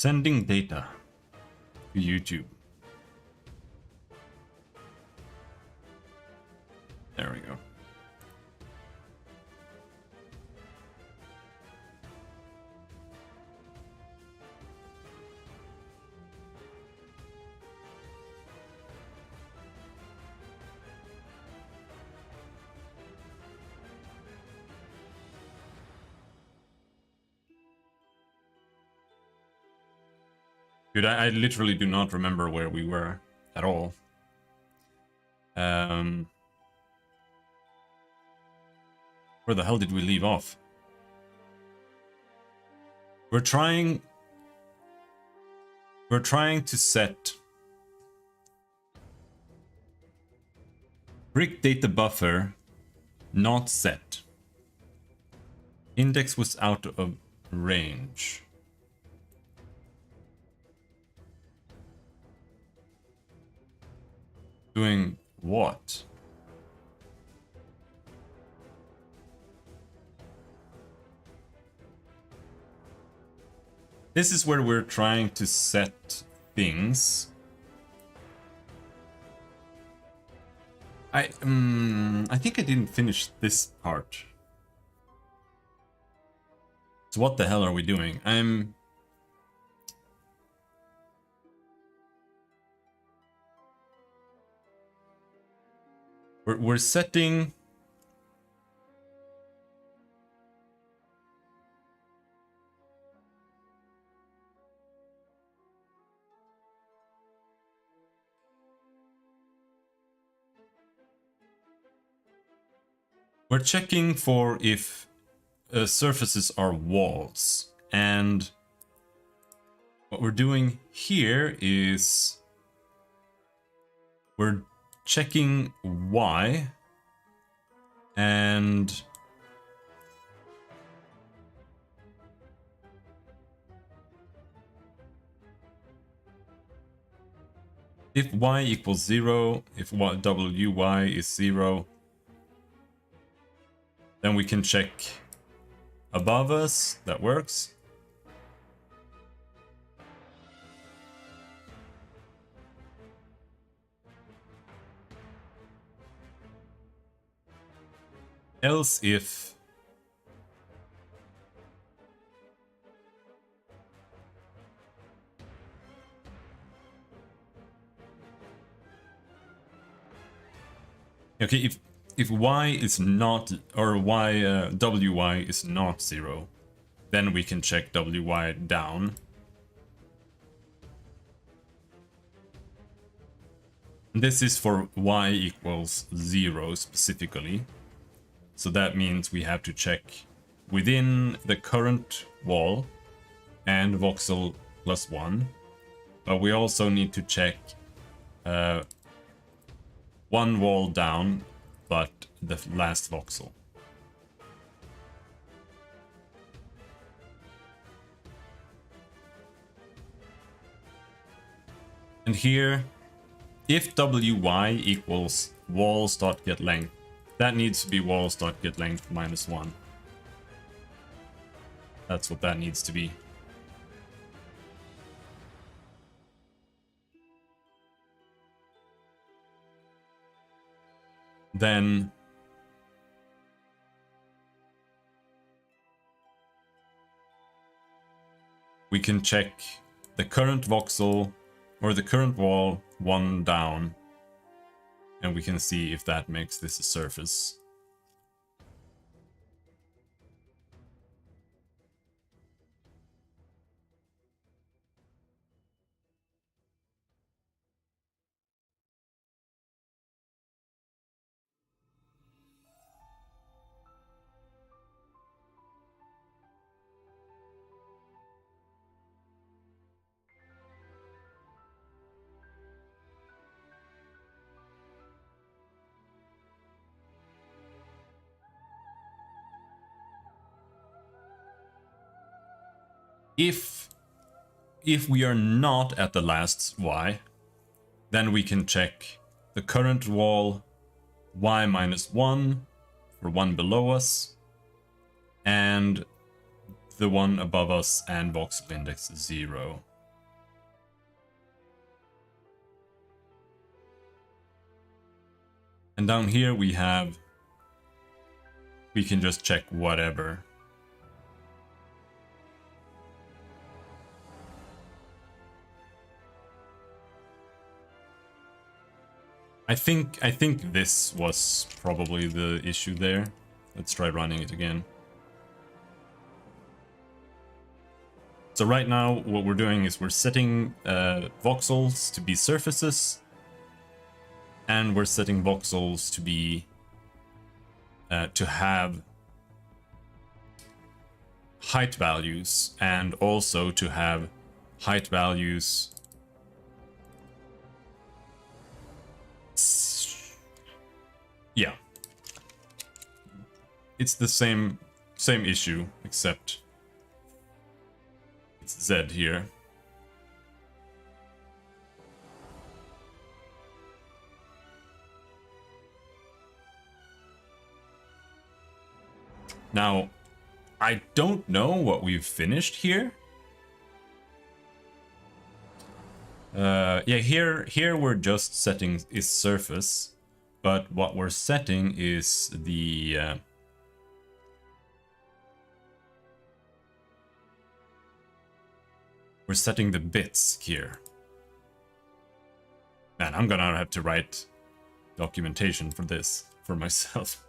Sending data to YouTube. There we go. Dude, I literally do not remember where we were at all. Where the hell did we leave off? We're trying to set brick data buffer not set. Index was out of range. Doing what? This is where we're trying to set things. I think I didn't finish this part. So what the hell are we doing? We're setting we're checking for if surfaces are walls, and what we're doing here is we're checking Y and if Y equals 0, if WY is 0, then we can check above us. That works. Else if okay, if Y is not, or WY is not 0, then we can check WY down. This is for Y equals 0 specifically. So that means we have to check within the current wall and voxel +1. But we also need to check one wall down, but the last voxel. And here, if WY equals walls.getLength, that needs to be walls.getLength -1. That's what that needs to be. Then we can check the current voxel or the current wall one down, and we can see if that makes this a surface. If we are not at the last Y, then we can check the current wall Y -1 for one below us, and the one above us and voxel index 0. And down here we have, we can just check whatever. I think this was probably the issue there. Let's try running it again. So right now what we're doing is we're setting voxels to be surfaces, and we're setting voxels to be to have height values, and also to have height values. Yeah, it's the same issue, except it's Z here. Now, I don't know what we've finished here. Yeah, here we're just setting is surface, but what we're setting is the we're setting the bits here. Man, I'm gonna have to write documentation for this for myself.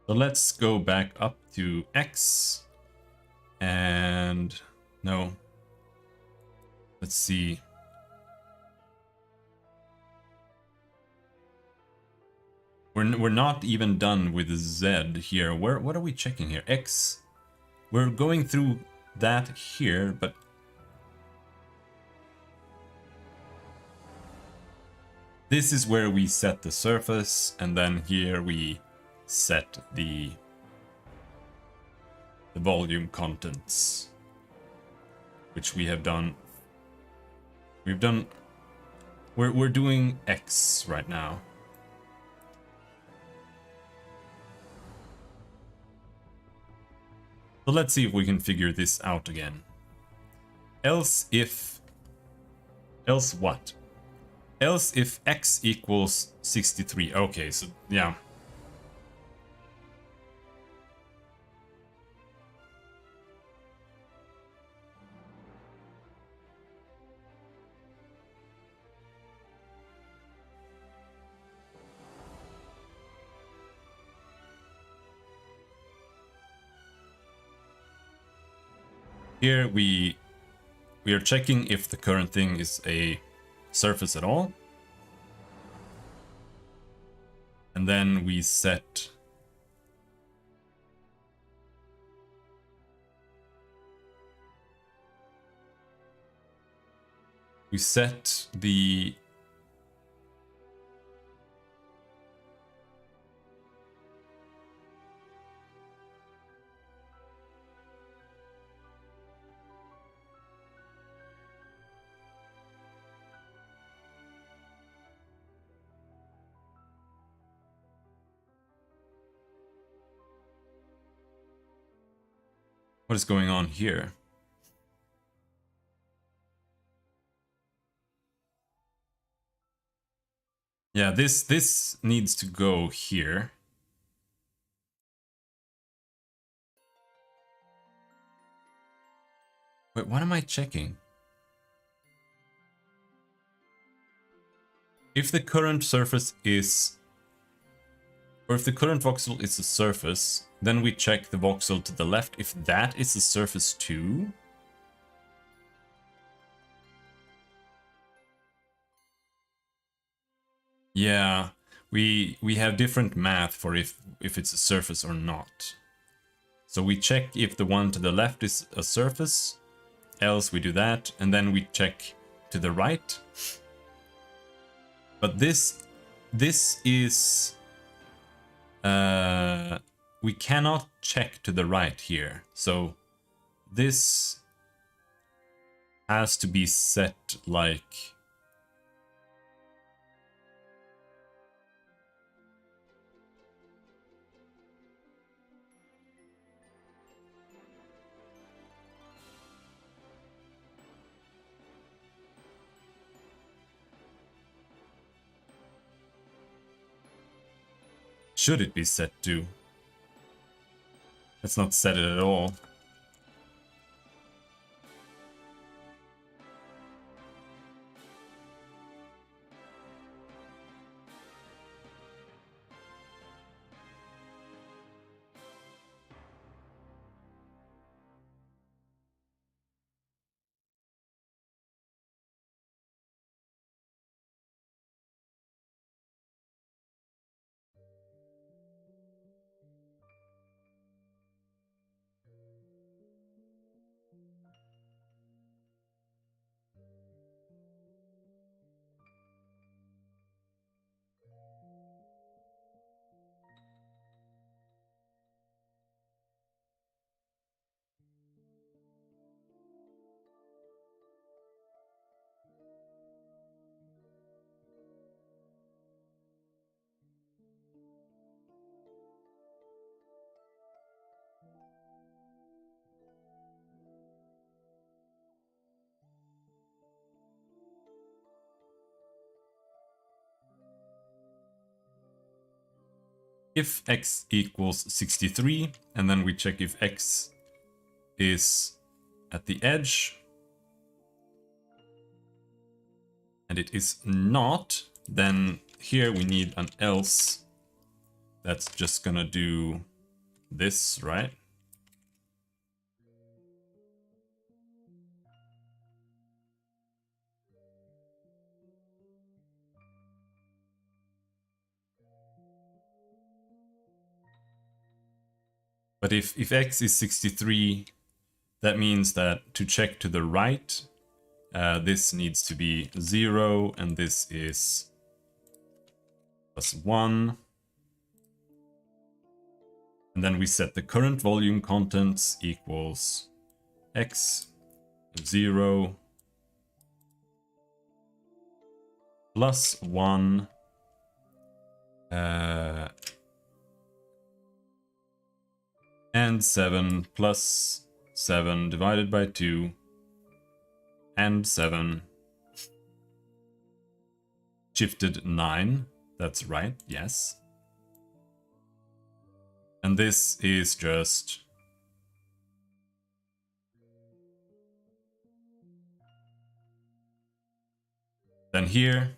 So let's go back up to X, and no, let's see. We're not even done with Z here. What are we checking here? X. We're going through that here, but this is where we set the surface, and then here we set the volume contents, which we have done. We're doing X right now. So let's see if we can figure this out again. Else what? Else if X equals 63. Okay, so yeah. Here we are checking if the current thing is a surface at all. And then we set the what is going on here? Yeah, this needs to go here. Wait, what am I checking? If the current surface is, or if the current voxel is a surface, then we check the voxel to the left if that is a surface too. Yeah, we have different math for if it's a surface or not. So we check if the one to the left is a surface, else we do that, and then we check to the right. But this is we cannot check to the right here. So this has to be set like should it be set to? Let's not set it at all. If x equals 63, and then we check if x is at the edge, and it is not, then here we need an else that's just gonna do this, right? But if x is 63, that means that to check to the right, this needs to be 0, and this is +1. And then we set the current volume contents equals x 0 +1 and 7 plus 7 divided by 2 and 7 shifted 9. That's right, yes. And this is just then here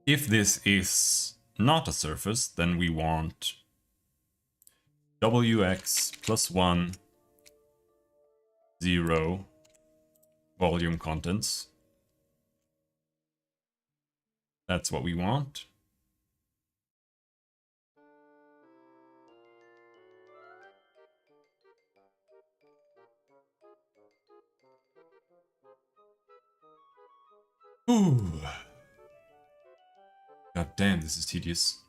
if this is not a surface, then we want wx +1 0 volume contents. That's what we want. Ooh. God damn, this is tedious.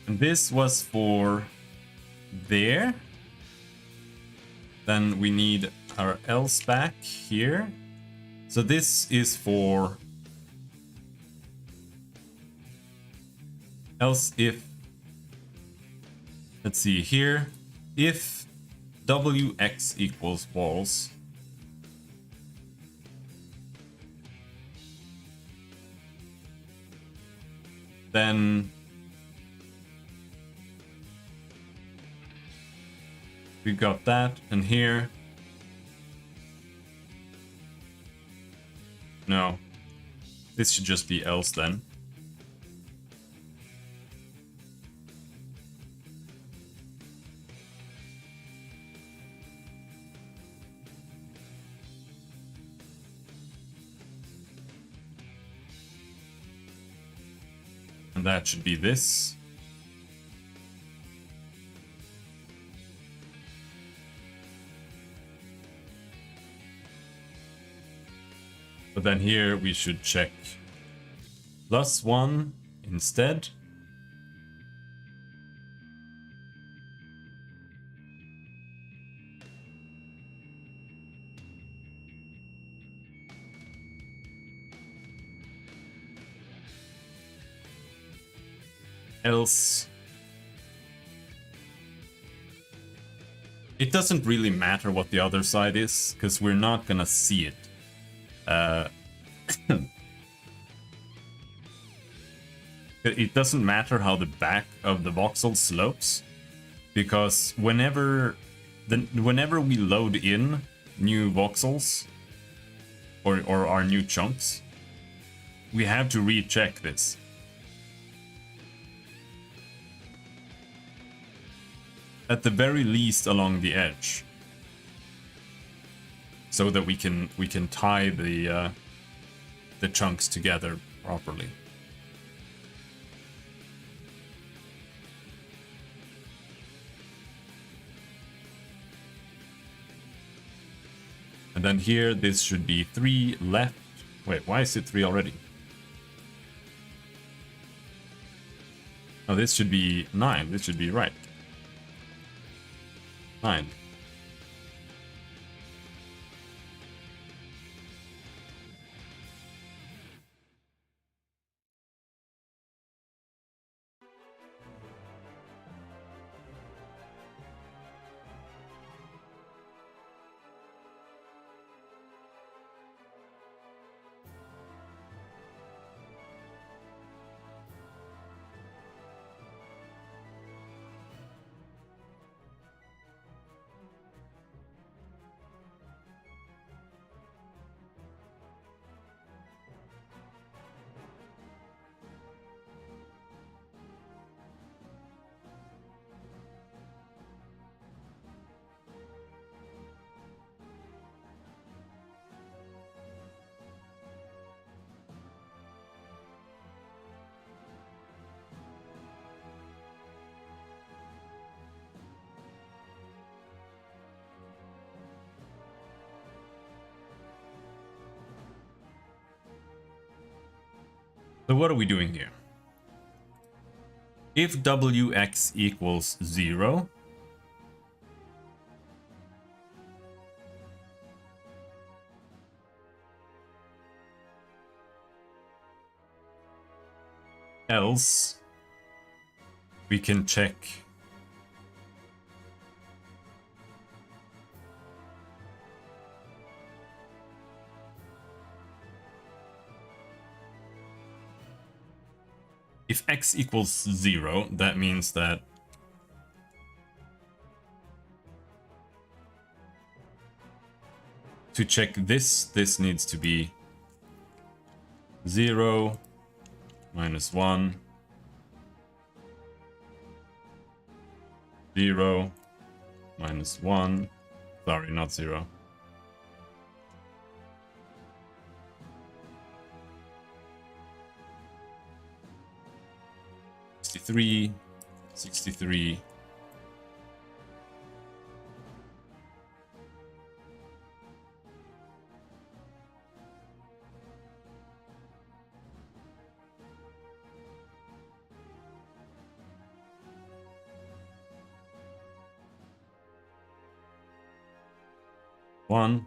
And this was for there. Then we need our else back here. So this is for else if, let's see here, if wx equals walls, then we got that, and here, no, this should just be else then. And that should be this. But then here we should check +1 instead. Else it doesn't really matter what the other side is, because we're not gonna see it. It doesn't matter how the back of the voxel slopes, because whenever we load in new voxels or our new chunks, we have to recheck this. At the very least along the edge, so that we can tie the chunks together properly. And then here this should be 3 left. Wait, why is it 3 already? Oh, this should be 9. This should be right. 9. So what are we doing here? If wx equals 0, else we can check if x equals 0, that means that to check this needs to be 0 minus 1 0 minus 1, sorry, not 0. Three, 63. 1.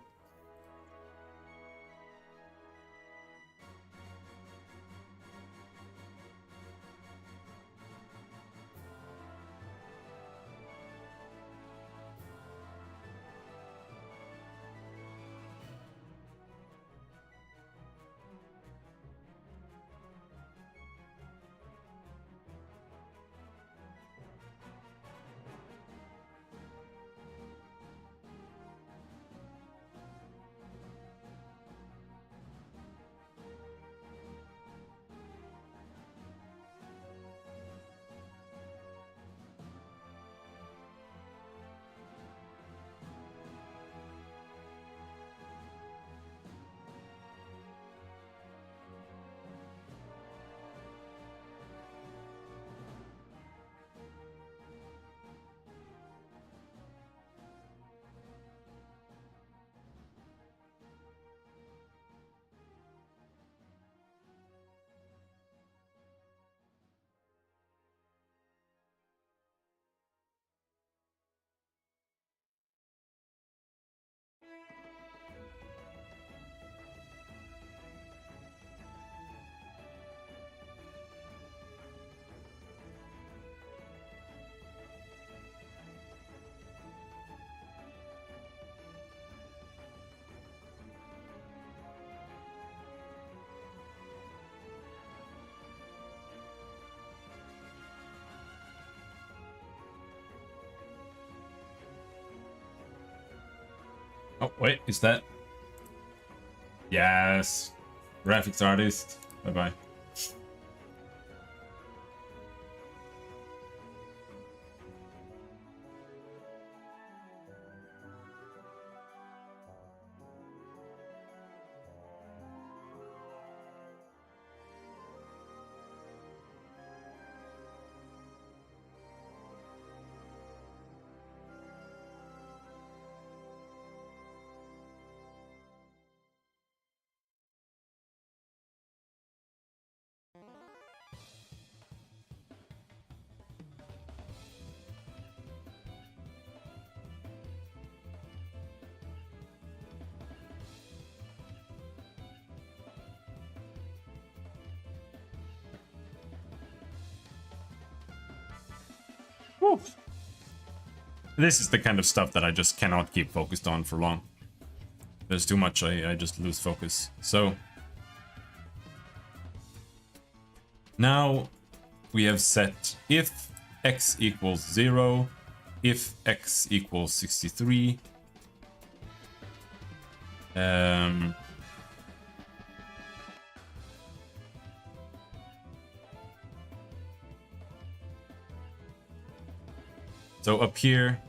Oh, wait, is that? Yes. Graphics artist. Bye-bye. Woo. This is the kind of stuff that I just cannot keep focused on for long. There's too much, I just lose focus. So now we have set if x equals 0, if x equals 63. So up here,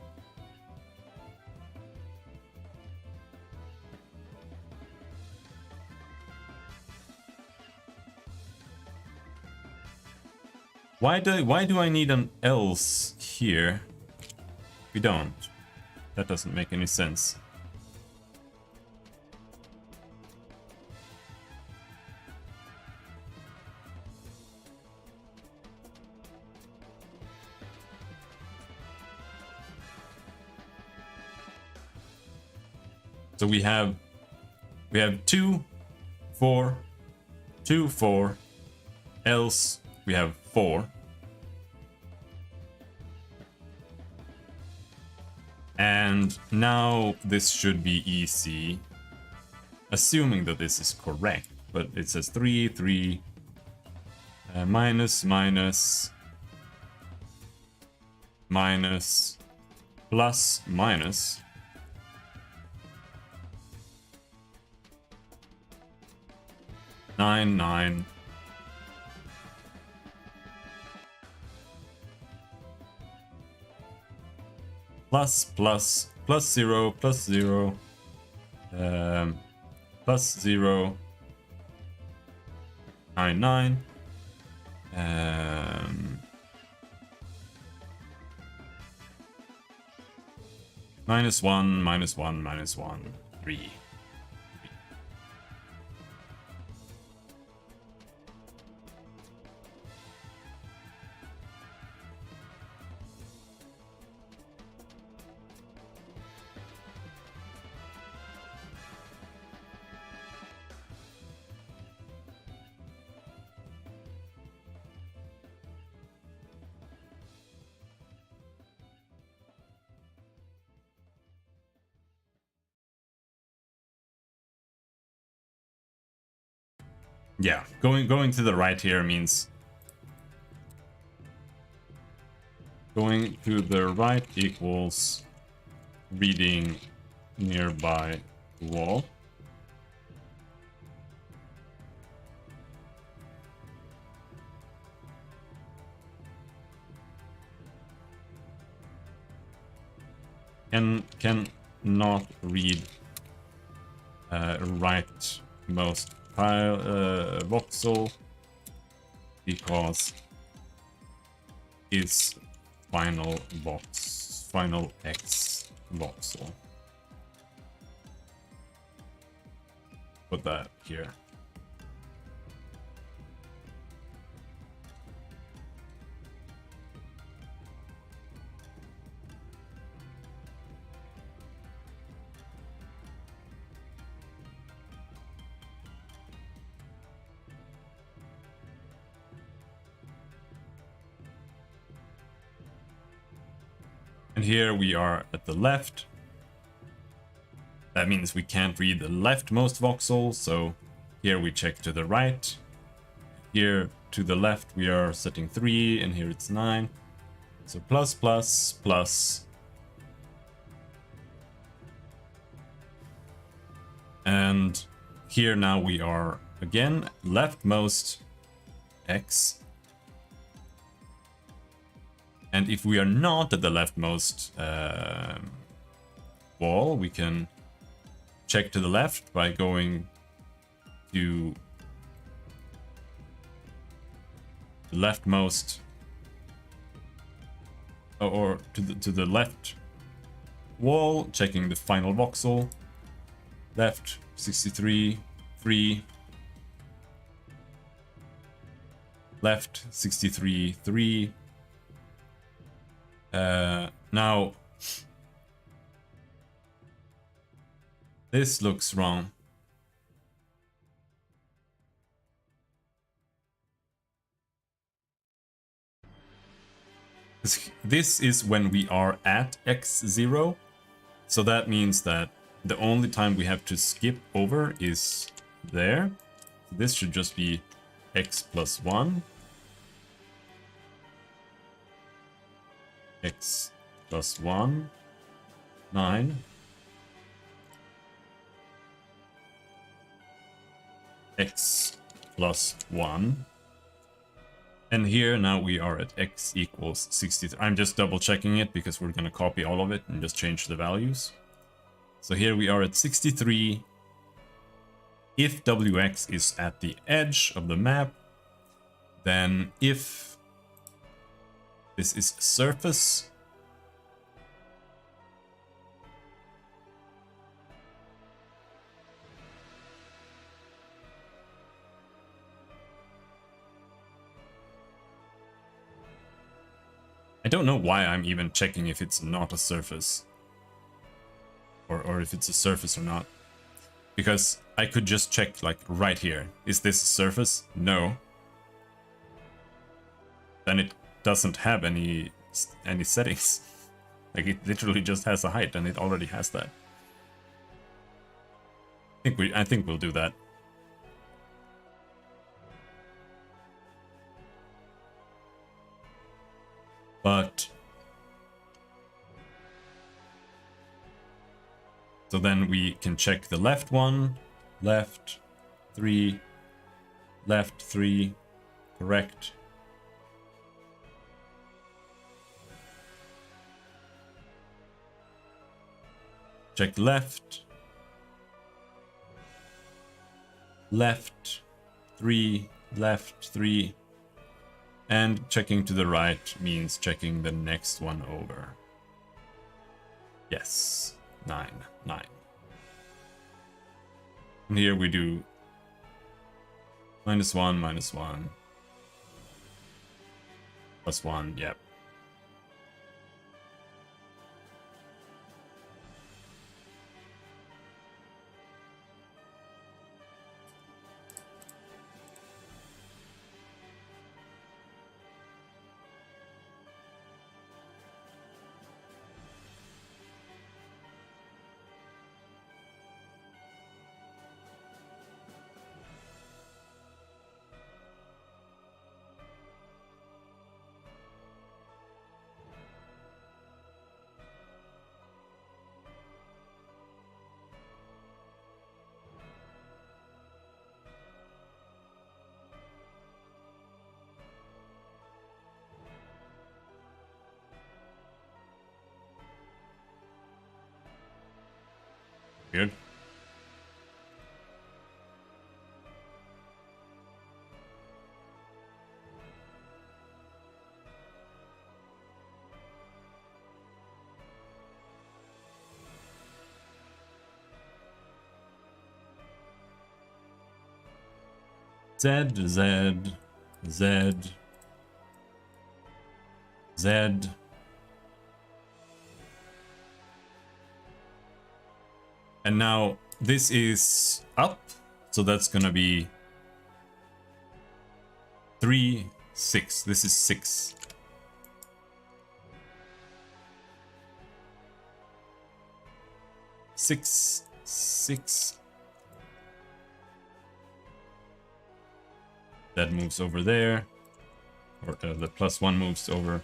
why do I need an else here? We don't. That doesn't make any sense. So we have 2, 4, 2, 4, else we have 4. And now this should be easy, assuming that this is correct, but it says 3, 3, minus, minus, minus, plus, minus. Nine, 9. Plus, plus, plus 0, plus 0. Plus 0. 9, 9. Minus 1, minus 1, minus 1. 3. Yeah, going to the right here means going to the right equals reading nearby wall. And can not read rightmost pile voxel because is final x voxel. Put that here. And here we are at the left. That means we can't read the leftmost voxel, so here we check to the right. Here to the left we are setting 3, and here it's 9. So plus, plus, plus. And here now we are again leftmost x. And if we are not at the leftmost wall, we can check to the left by going to the leftmost, or to the left wall, checking the final voxel. Left 63, 3. Left 63, 3. Now this looks wrong. This is when we are at x0, so that means that the only time we have to skip over is there. This should just be x plus 1. X plus 1, 9. X plus 1. And here now we are at x equals 63. I'm just double checking it because we're going to copy all of it and just change the values. So here we are at 63. If wx is at the edge of the map, then if this is surface, I don't know why I'm even checking if it's not a surface, or if it's a surface or not, because I could just check like right here. Is this a surface? No. Then it doesn't have any settings. Like it literally just has a height, and it already has that. I think we'll do that. But so then we can check the left one, left 3, left 3, correct. Check left, left 3, left 3, and checking to the right means checking the next one over. Yes, 9, 9. And here we do -1, -1, +1, yep. Weird. Z, Z, Z, Z. And now this is up, so that's gonna be 3, 6. This is 6. Six, 6. That moves over there, or the +1 moves over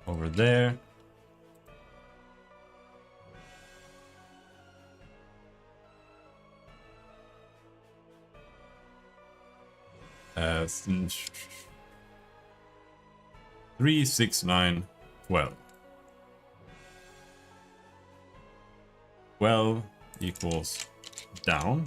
there. Uh, 3, 6, 9, 12. 12 equals down.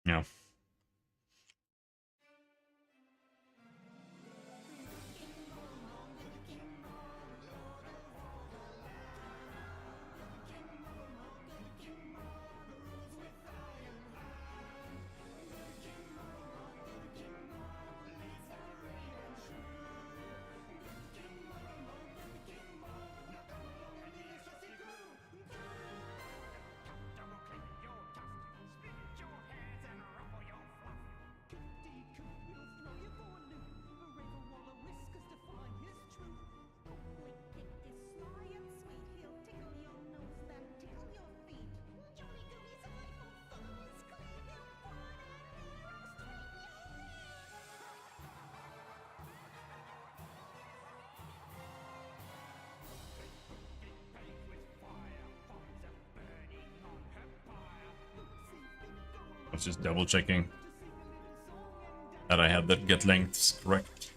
Yeah. I was just double checking that I had the get lengths correct.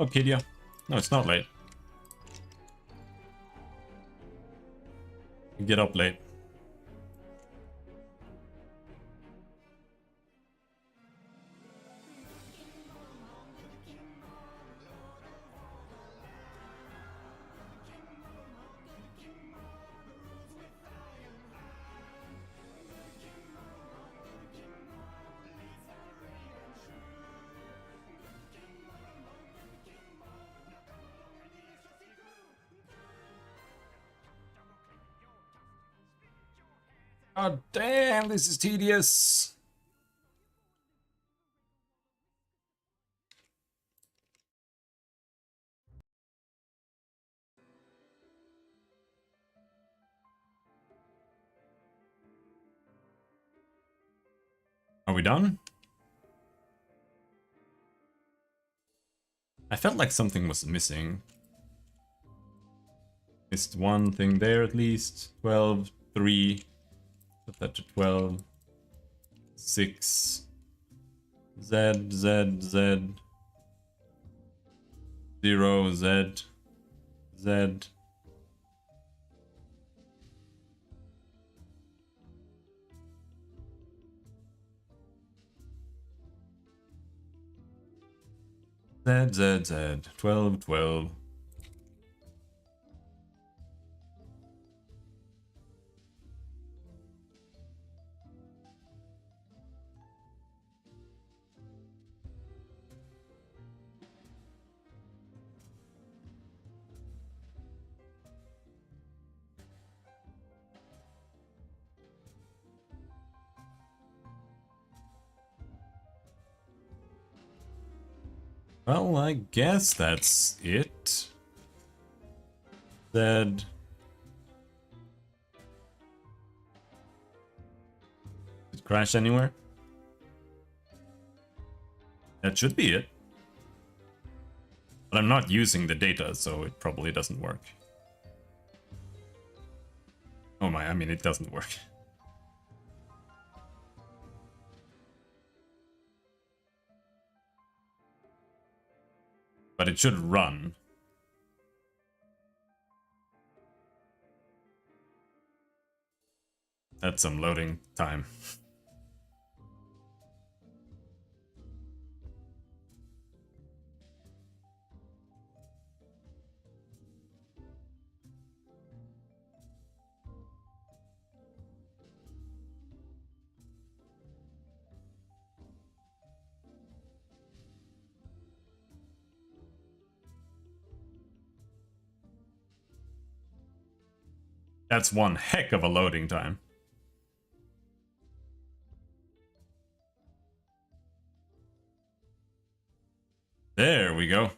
Oh, Kidia. No, it's not late. You get up late. God damn, this is tedious. Are we done? I felt like something was missing. Missed one thing there at least. 12, 3. Put that to 12. 6. Z, Z, Z. 0, Z. Z. Z, Z, Z. 12, 12. Well, I guess that's it. Z. Did it crash anywhere? That should be it. But I'm not using the data, so it probably doesn't work. Oh my, I mean, it doesn't work. But it should run. That's some loading time. That's one heck of a loading time. There we go.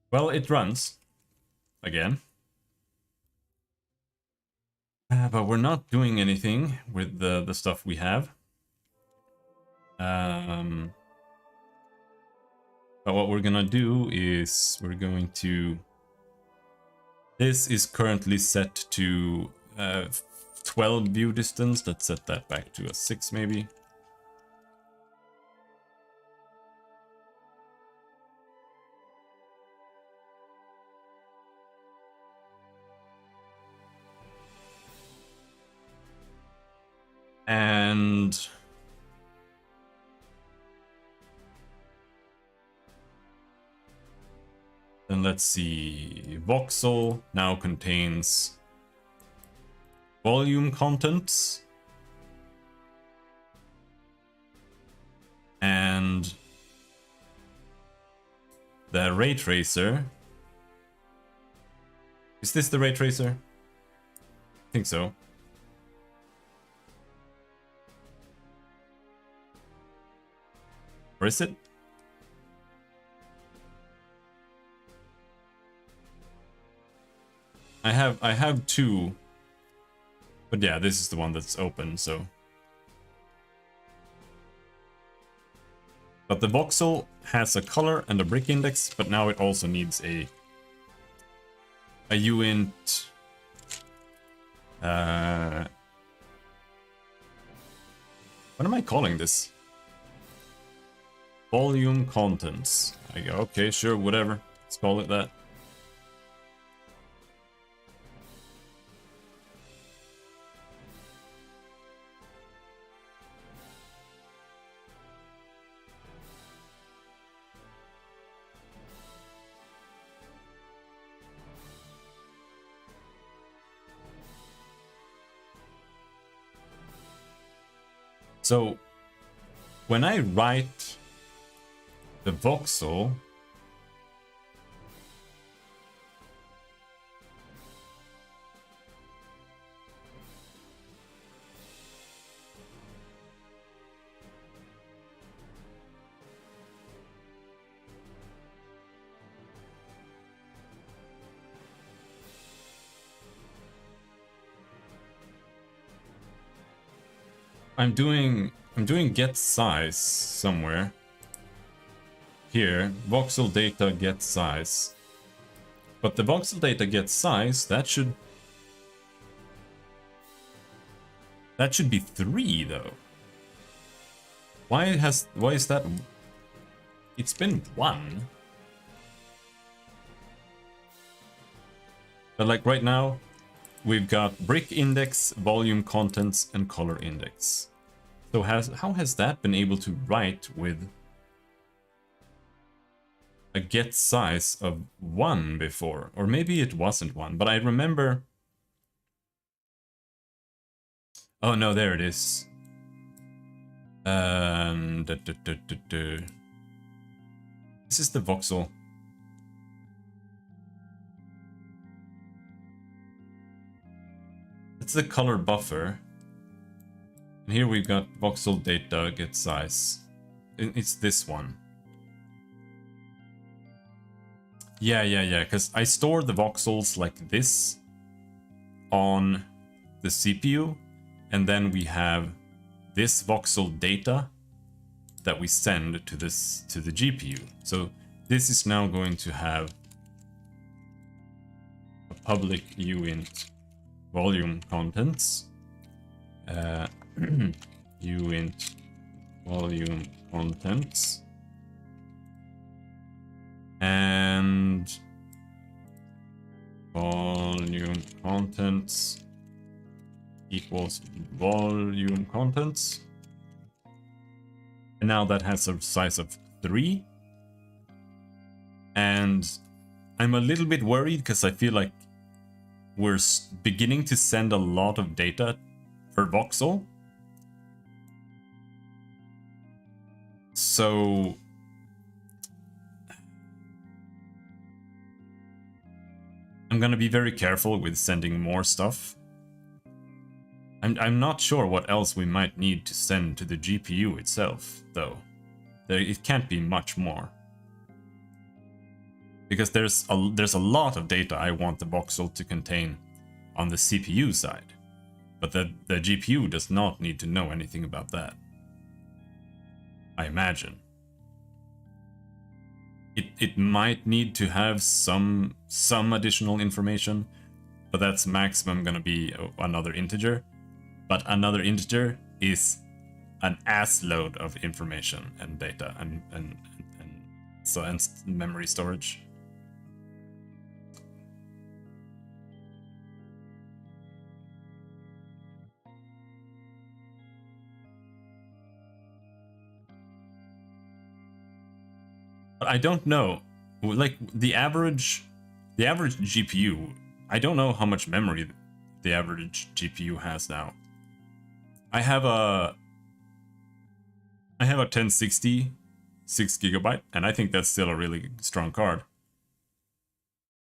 Well, it runs. Again. But we're not doing anything with the stuff we have. But what we're gonna do is we're going to... This is currently set to 12 view distance. Let's set that back to a 6 maybe. And then let's see, voxel now contains volume contents and the ray tracer. Is this the ray tracer? I think so. Or is it? I have two. But yeah, this is the one that's open, so. But the voxel has a color and a brick index, but now it also needs a uint. What am I calling this? Volume contents. I go, okay, sure, whatever. Let's call it that. So when I write the voxel, I'm doing get size somewhere. Here, voxel data get size. But the voxel data get size, that should be 3 though. Why is that? It's been 1. But like right now, we've got brick index, volume contents, and color index. So how has that been able to write with a get size of 1 before? Or maybe it wasn't 1, but I remember... Oh no, there it is. This is the voxel. It's the color buffer. And here we've got voxel data get size. It's this one. Yeah, because I store the voxels like this on the CPU, and then we have this voxel data that we send to the GPU. So this is now going to have a public uint volume contents, uint volume contents, and volume contents equals volume contents. And now that has a size of 3. And I'm a little bit worried because I feel like we're beginning to send a lot of data per voxel. So I'm gonna be very careful with sending more stuff. I'm not sure what else we might need to send to the GPU itself, though. It can't be much more. Because there's a lot of data I want the voxel to contain on the CPU side. But the GPU does not need to know anything about that, I imagine. It might need to have some additional information, but that's maximum gonna be another integer. But another integer is an ass load of information and data and memory storage. But I don't know, like the average GPU, I don't know how much memory the average GPU has now. I have a 1060 6GB, and I think that's still a really strong card.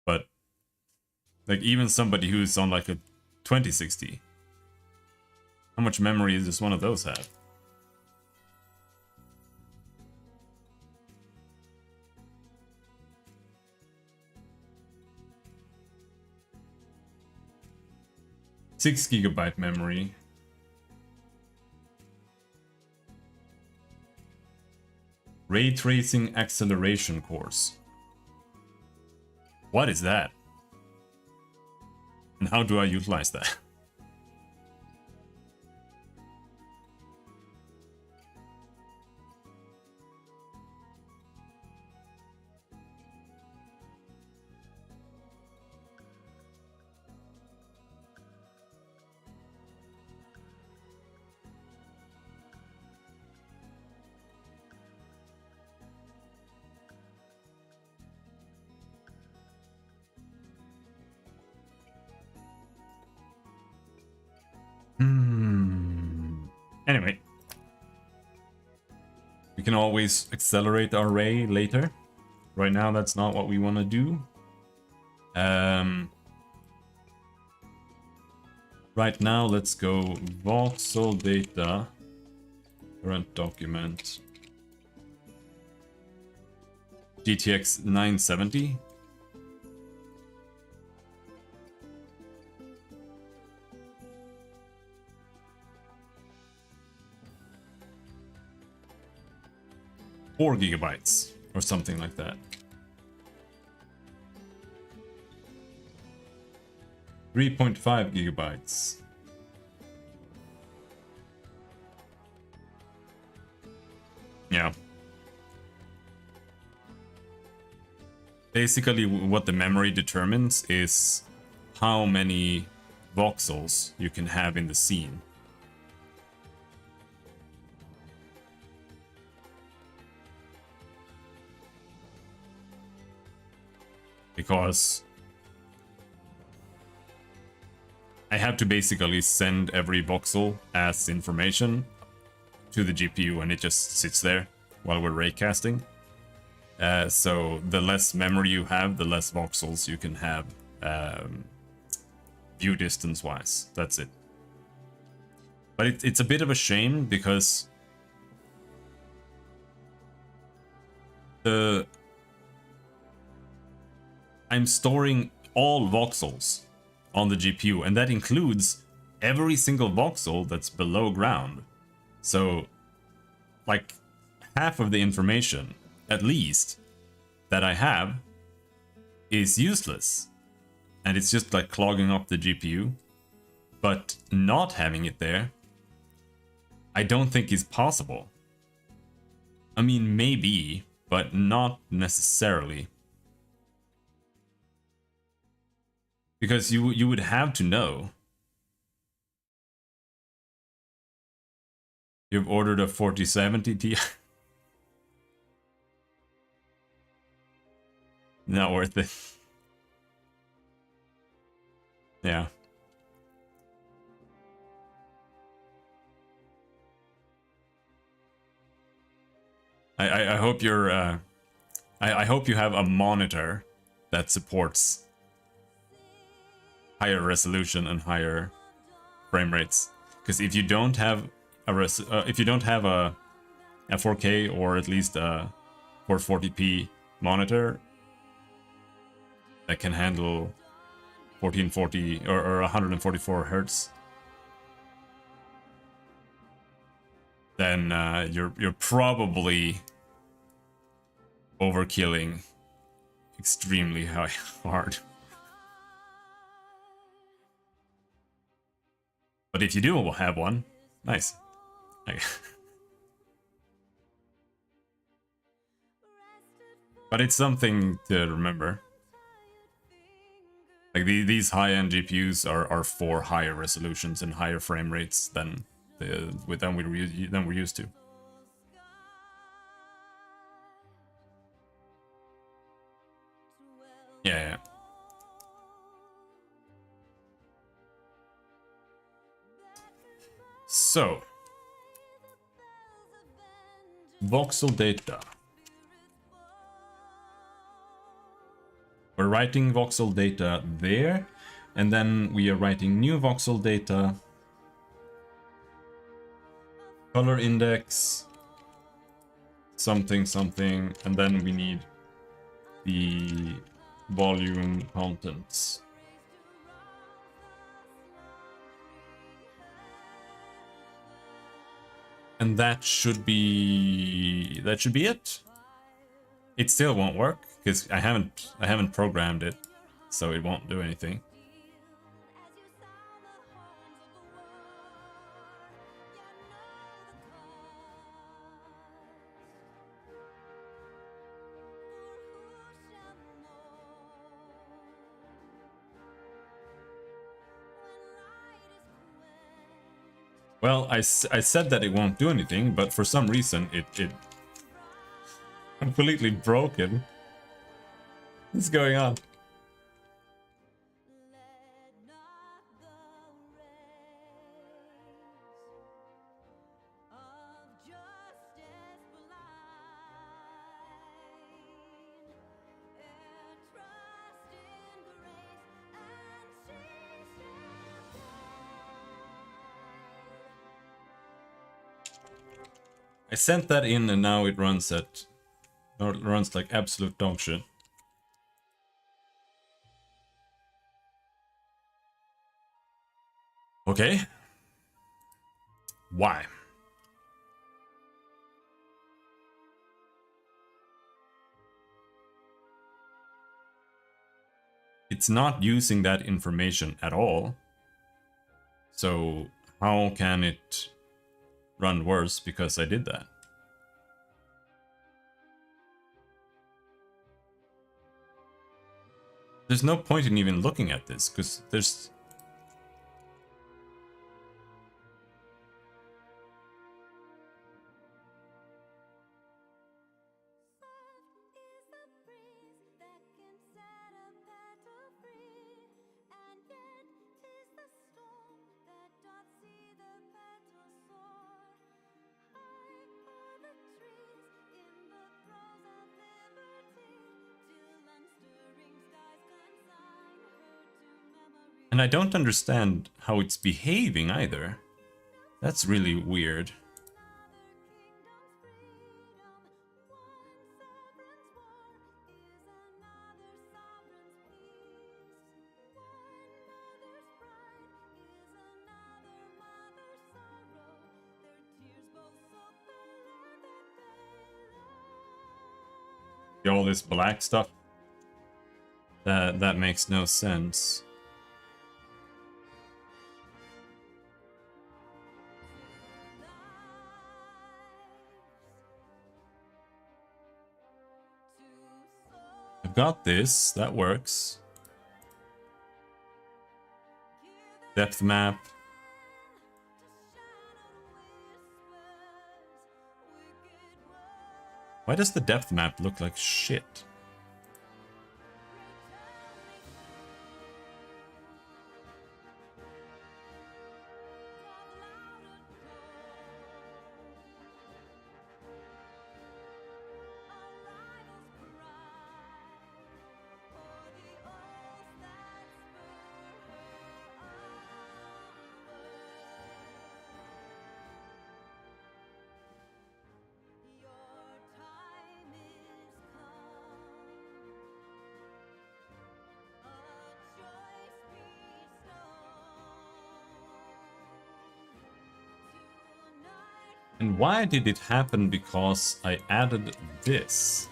But like even somebody who's on like a 2060, how much memory does one of those have? Six GB memory. Ray tracing acceleration course. What is that? And how do I utilize that? Anyway, we can always accelerate our ray later. Right now, that's not what we want to do. Right now, let's go voxel data, current document, GTX 970. 4 gigabytes or something like that. 3.5 gigabytes. Yeah. Basically, what the memory determines is how many voxels you can have in the scene. Because I have to basically send every voxel as information to the GPU, and it just sits there while we're raycasting. So the less memory you have, the less voxels you can have view distance wise. That's it. But it's a bit of a shame because I'm storing all voxels on the GPU, and that includes every single voxel that's below ground. So, like, half of the information, at least, that I have is useless. And it's just like clogging up the GPU. But not having it there, I don't think is possible. I mean, maybe, but not necessarily. Because you would have to know. You've ordered a 4070 Ti. Not worth it. Yeah. I hope you're I hope you have a monitor that supports higher resolution and higher frame rates. Because if you don't have a 4K or at least a 440p monitor that can handle 1440 or 144 hertz, then you're probably overkilling extremely hard. But if you do have one, nice. But it's something to remember. Like these high-end GPUs are for higher resolutions and higher frame rates than we're used to. Yeah. So, voxel data. We're writing voxel data there, and then we are writing new voxel data, color index, something, and then we need the volume contents. And that should be it. It still won't work because I haven't programmed it, so it won't do anything. Well, I said that it won't do anything, but for some reason it completely broken. What's going on? I sent that in and now it runs like absolute dog shit. Okay. Why? it's not using that information at all. So how can it run worse because I did that? There's no point in even looking at this, because there's... And I don't understand how it's behaving either. That's really weird. All this black stuff. That makes no sense. I've got this, that works. Depth map. Why does the depth map look like shit? And why did it happen? Because I added this.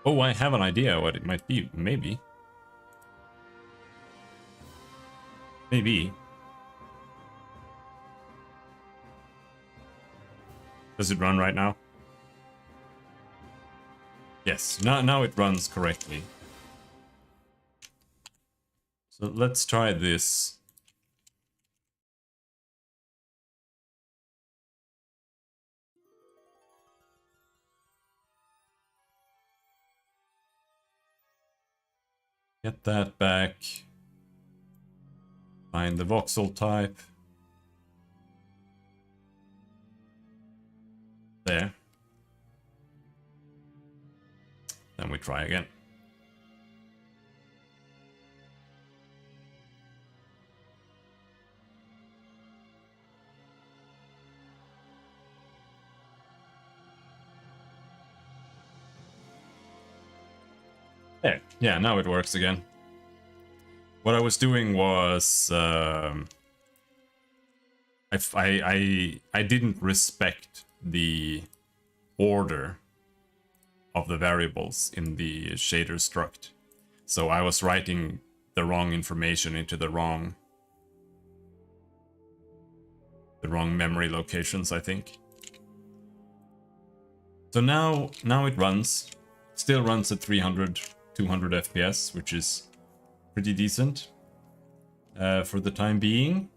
Oh, I have an idea what it might be. Maybe. Maybe. Does it run right now? Yes, now it runs correctly. So let's try this. Get that back. Find the voxel type. There. Then we try again. There. Yeah, now it works again. What I was doing was I didn't respect the order of the variables in the shader struct. So I was writing the wrong information into the wrong memory locations, I think. So now it runs. Still runs at 200 FPS, which is pretty decent for the time being.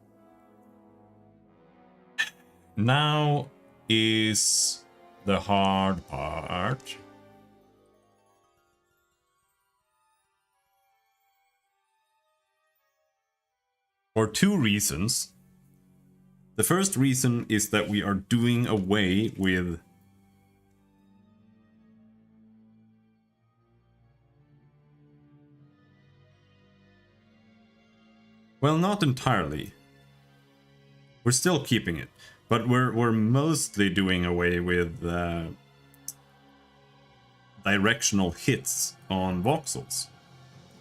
Now is the hard part. For two reasons. The first reason is that we are doing away with well, not entirely. We're still keeping it, but we're mostly doing away with directional hits on voxels,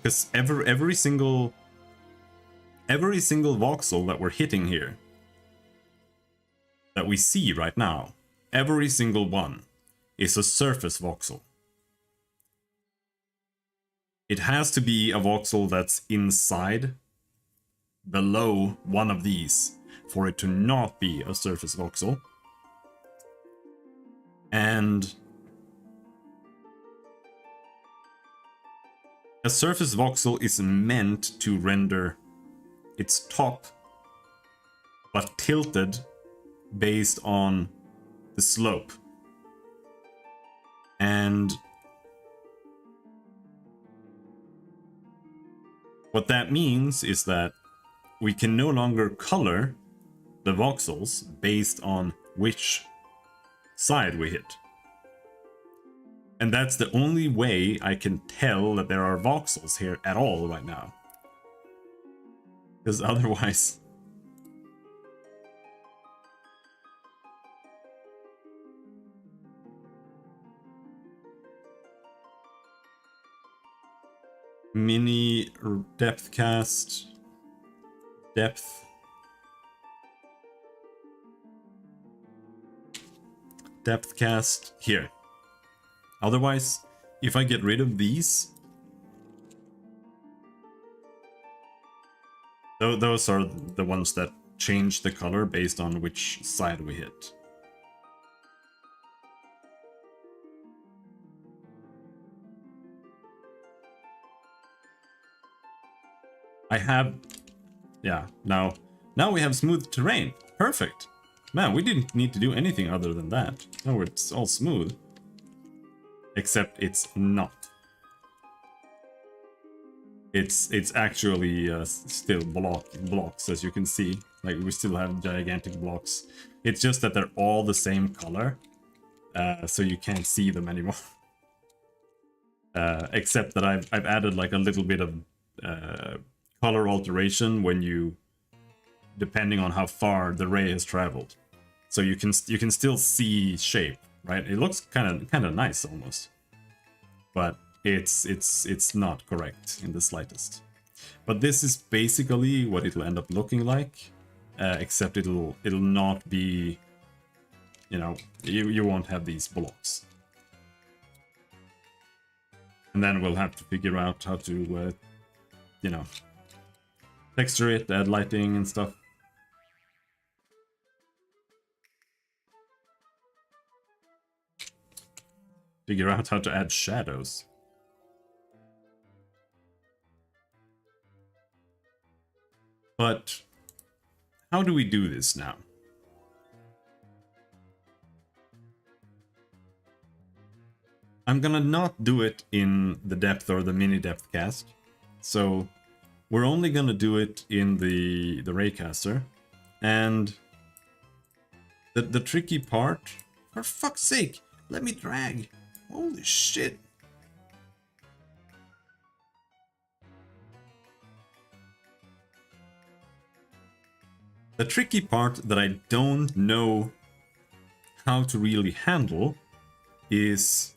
because every single voxel that we're hitting here, that we see right now, every single one is a surface voxel. It has to be a voxel that's inside, below one of these, for it to not be a surface voxel. And a surface voxel is meant to render its top, but tilted based on the slope. And what that means is that we can no longer color the voxels based on which side we hit. And that's the only way I can tell that there are voxels here at all right now. Because otherwise... Mini depth cast. Depth. Depth cast here. Otherwise, if I get rid of these, those are the ones that change the color based on which side we hit. I have, yeah, now we have smooth terrain. Perfect. Man, we didn't need to do anything other than that. Now it's all smooth. Except it's not. It's actually still blocks, as you can see. Like, we still have gigantic blocks. It's just that they're all the same color, so you can't see them anymore. Except that I've added like a little bit of color alteration when you, depending on how far the ray has traveled. So you can still see shape, right? It looks kind of nice almost, but it's not correct in the slightest. But this is basically what it'll end up looking like, except it'll not be, you know, you won't have these blocks. And then we'll have to figure out how to, you know, texture it, add lighting and stuff. Figure out how to add shadows. But how do we do this now? I'm gonna not do it in the depth or the mini depth cast. So we're only gonna do it in the raycaster. And the tricky part, for fuck's sake, let me drag. Holy shit. The tricky part that I don't know how to really handle is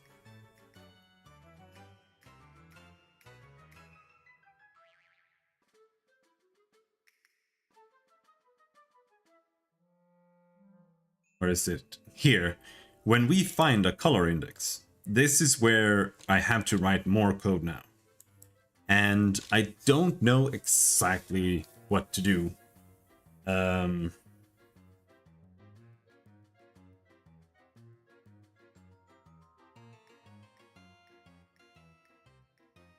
where is it? Here. When we find a color index, this is where I have to write more code now. And I don't know exactly what to do.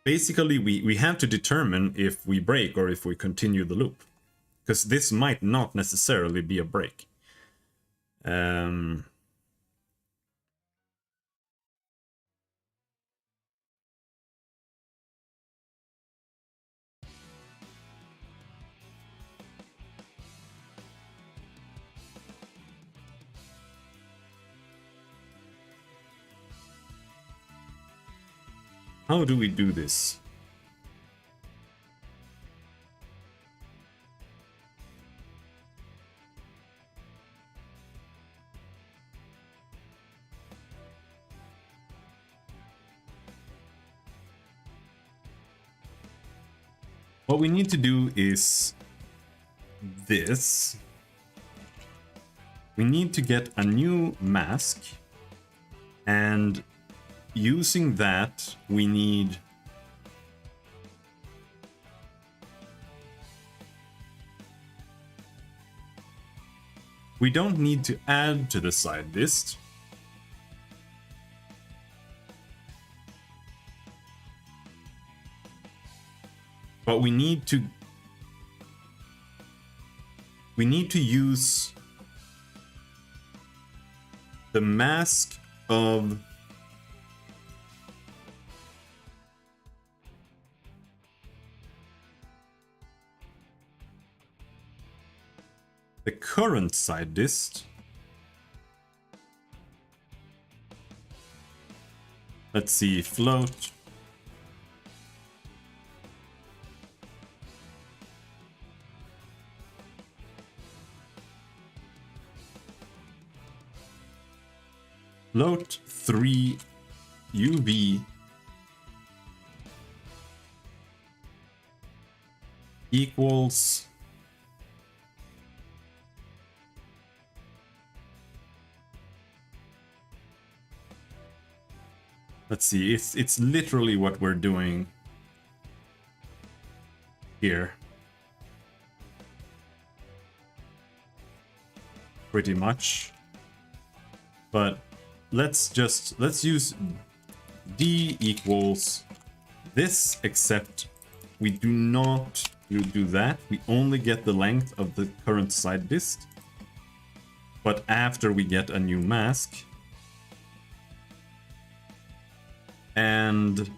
Basically, we have to determine if we break or if we continue the loop. Because this might not necessarily be a break. how do we do this? What we need to do is this. We need to get a new mask, and using that we need we don't need to add to the side list. But we need to use the mask of the current side list. Let's see, float. Float 3 UV equals let's see, it's literally what we're doing here. Pretty much. But let's use D equals this, except we do not do that. We only get the length of the current side list, but after we get a new mask. And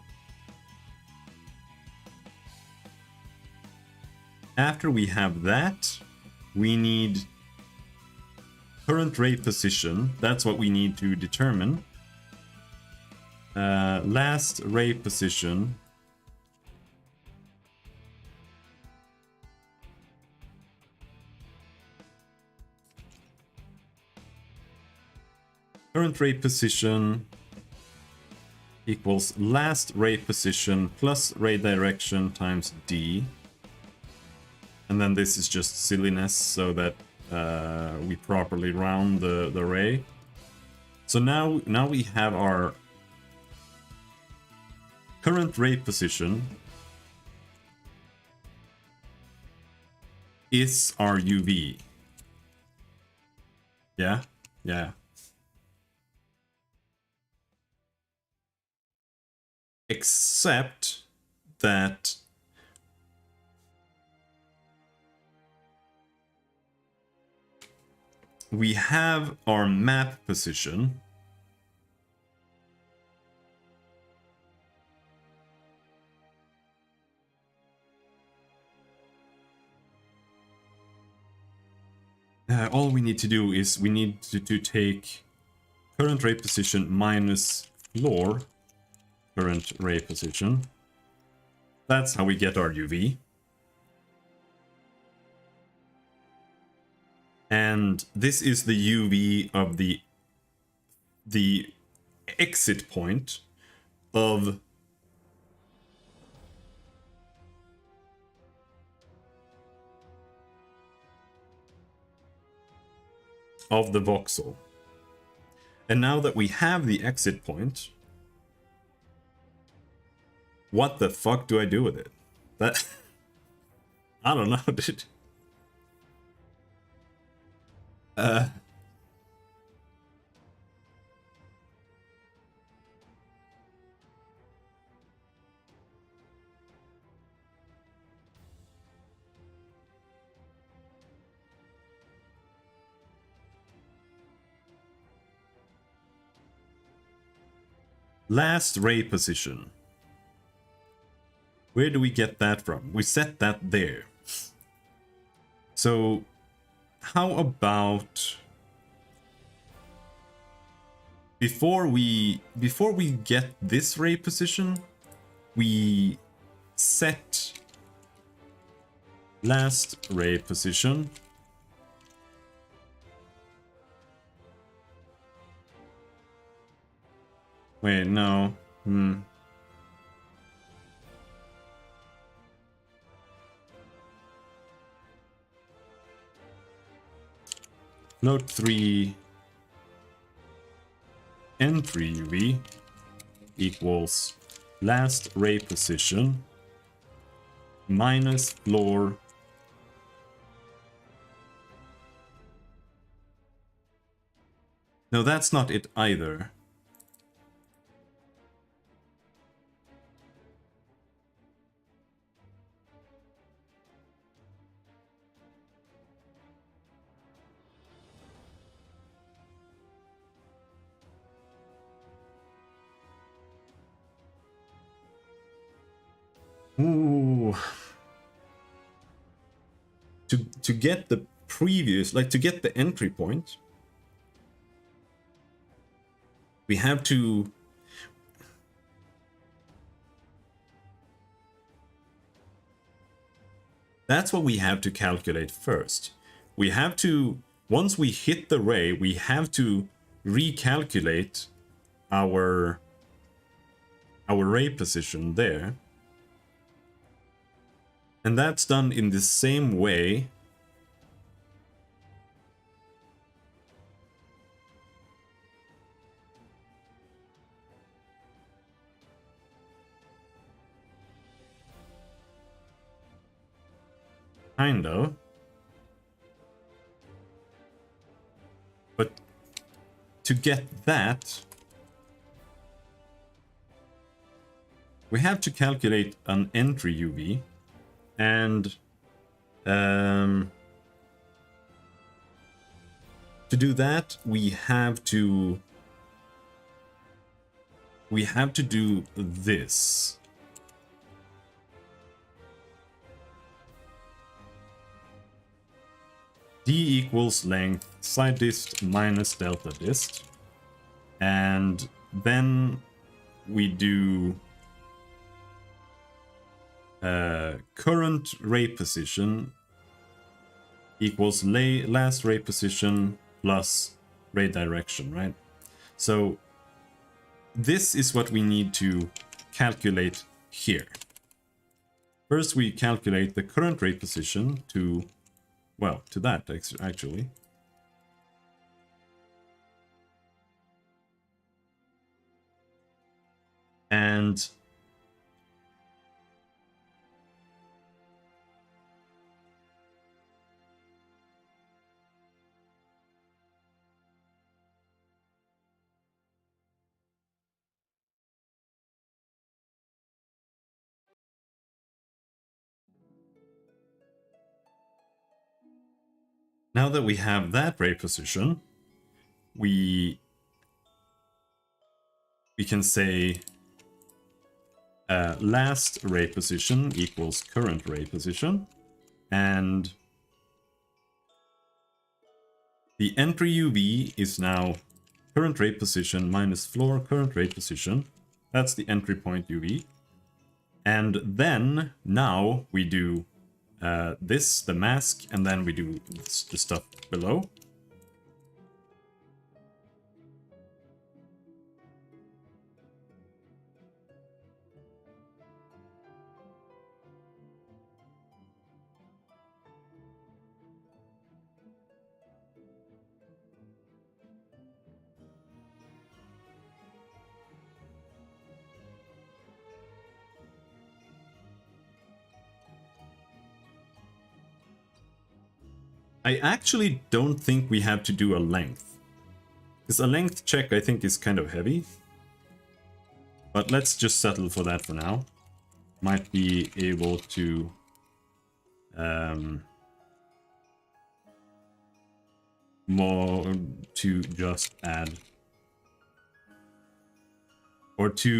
after we have that, we need current ray position. That's what we need to determine. Last ray position. Current ray position equals last ray position plus ray direction times D. And then this is just silliness so that we properly round the ray. So now we have our current ray position is our UV. Yeah. Except that we have our map position. All we need to do is we need to take current ray position minus floor current ray position. That's how we get our UV. And this is the UV of the exit point of the voxel. And now that we have the exit point, what the fuck do I do with it? That I don't know, dude. Last ray position. Where do we get that from? We set that there. So how about before we get this ray position, we set last ray position wait no float 3 entry UV equals last ray position minus floor no, that's not it either. Ooh. To get the previous, like to get the entry point, we have to that's what we have to calculate first. We have to, once we hit the ray, we have to recalculate our ray position there. And that's done in the same way kind of. But to get that, we have to calculate an entry UV. And to do that, we have to do this. D equals length side dist minus delta dist. And then we do current ray position equals last ray position plus ray direction, right? So this is what we need to calculate here. First we calculate the current ray position to, well, to that actually. And now that we have that ray position, we can say last ray position equals current ray position, and the entry UV is now current ray position minus floor current ray position. That's the entry point UV. And then now we do this, the mask, and then we do the stuff below. I actually don't think we have to do a length. Because a length check I think is kind of heavy. But let's just settle for that for now. Might be able to more to just add, or to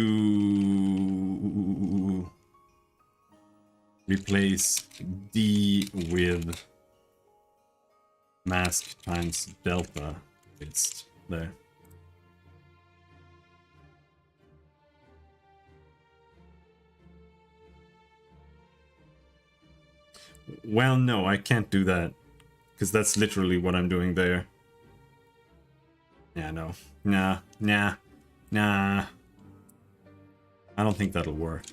replace D with mask times delta list there. Well, no, I can't do that. Because that's literally what I'm doing there. Yeah, no. Nah. I don't think that'll work.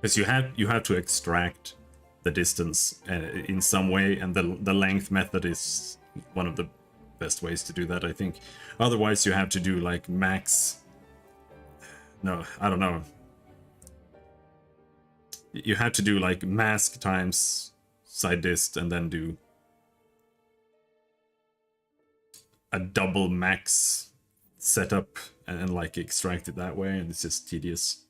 Because you have to extract the distance in some way, and the length method is one of the best ways to do that, I think. Otherwise, you have to do like max. No, I don't know. You have to do like mask times side dist and then do a double max setup and like extract it that way, and it's just tedious.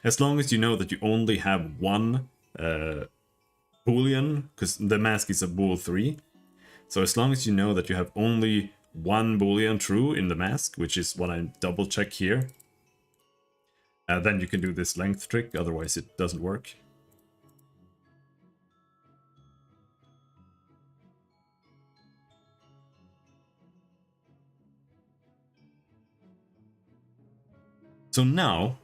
As long as you know that you only have one boolean, because the mask is a bool 3. So as long as you know that you have only one boolean true in the mask, which is what I double check here, then you can do this length trick, otherwise it doesn't work. So now.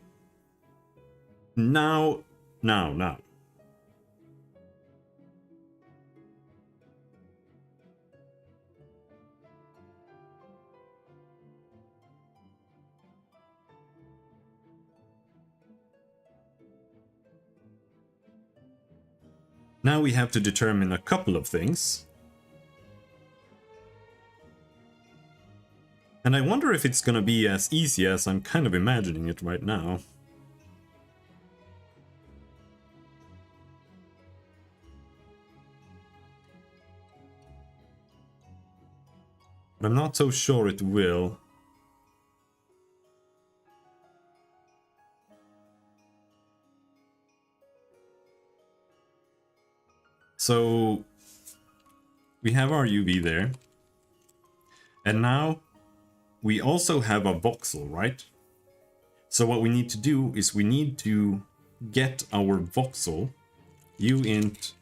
Now we have to determine a couple of things. And I wonder if it's gonna be as easy as I'm kind of imagining it right now. But I'm not so sure it will. So we have our UV there. And now we also have a voxel, right? So what we need to do is we need to get our voxel uint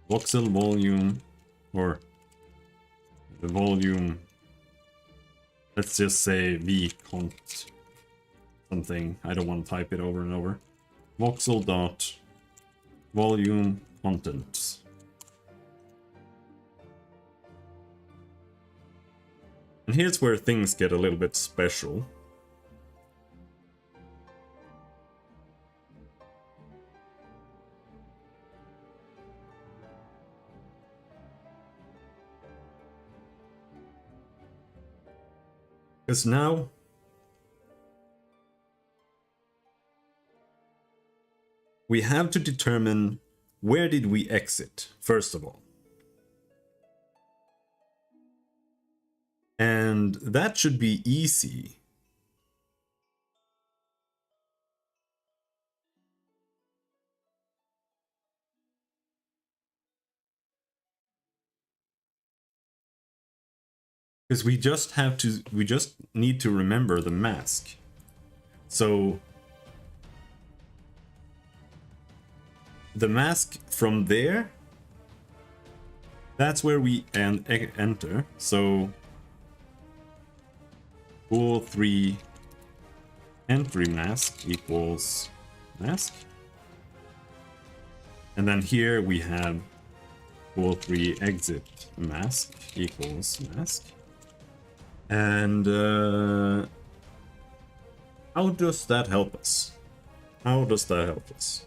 voxel volume, or the volume, let's just say vcont something. I don't want to type it over and over. Voxel dot volume content. And here's where things get a little bit special. Because now we have to determine where did we exit, first of all. And that should be easy. Because we just need to remember the mask. So the mask from there, that's where we enter. So bool 3 entry mask equals mask. And then here we have bool 3 exit mask equals mask. And how does that help us? How does that help us?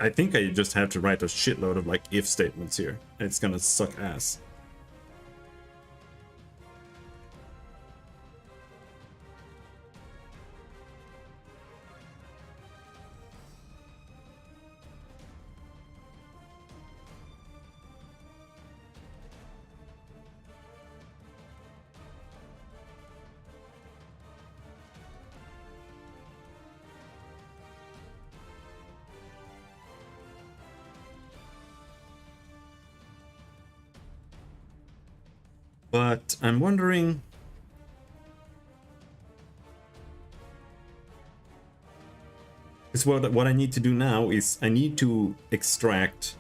I think I just have to write a shitload of like if statements here. It's gonna suck ass. But I'm wondering, because what I need to do now is I need to extract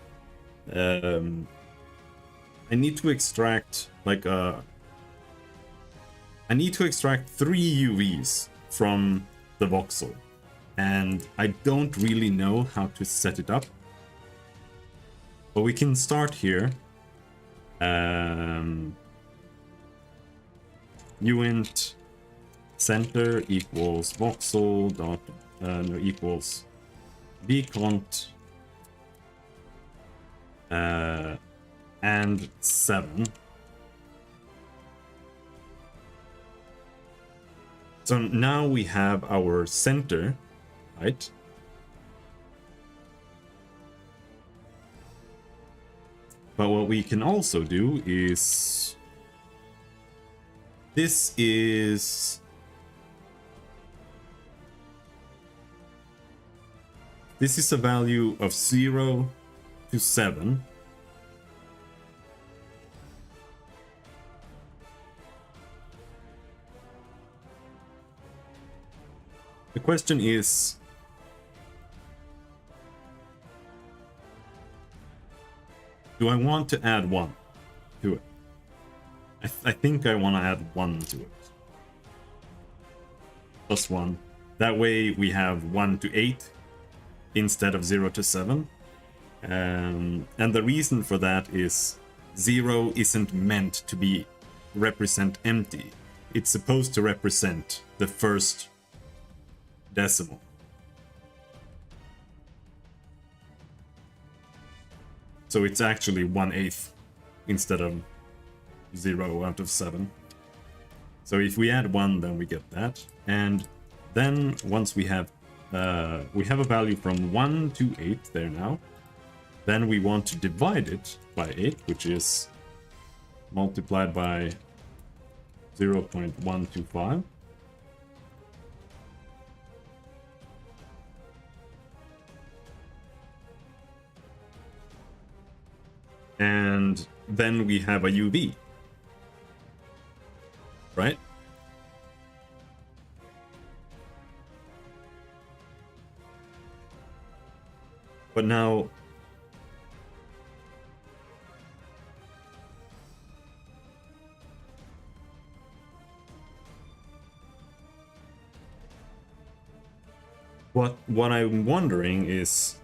like a I need to extract 3 UVs from the voxel, and I don't really know how to set it up. But we can start here. Uint center equals voxel dot equals vcont and 7. So now we have our center, right? But what we can also do is this is a value of 0 to 7. The question is, do I want to add 1 to it? I think I want to add 1 to it. Plus 1. That way we have 1 to 8 instead of 0 to 7. And the reason for that is 0 isn't meant to represent empty. It's supposed to represent the first decimal. So it's actually 1/8 instead of 0 out of 7. So if we add 1, then we get that. And then once we have a value from 1 to 8 there now, then we want to divide it by 8, which is multiplied by 0.125. And then we have a UV, right? But now what I'm wondering is,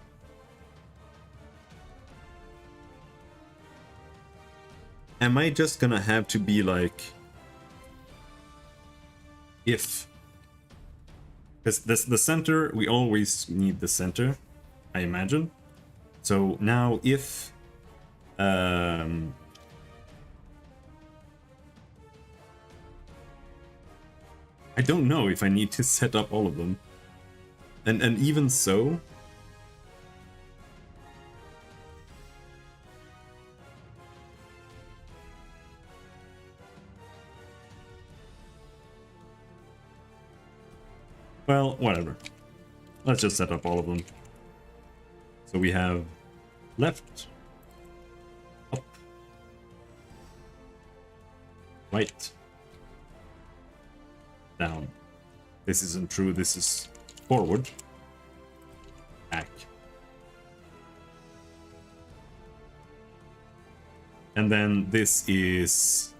am I just gonna have to be like, if, because the center, we always need the center, I imagine. So now if I don't know if I need to set up all of them, and even so, well, whatever. Let's just set up all of them. So we have left, up, right, down. This isn't true, this is forward, back. And then this is,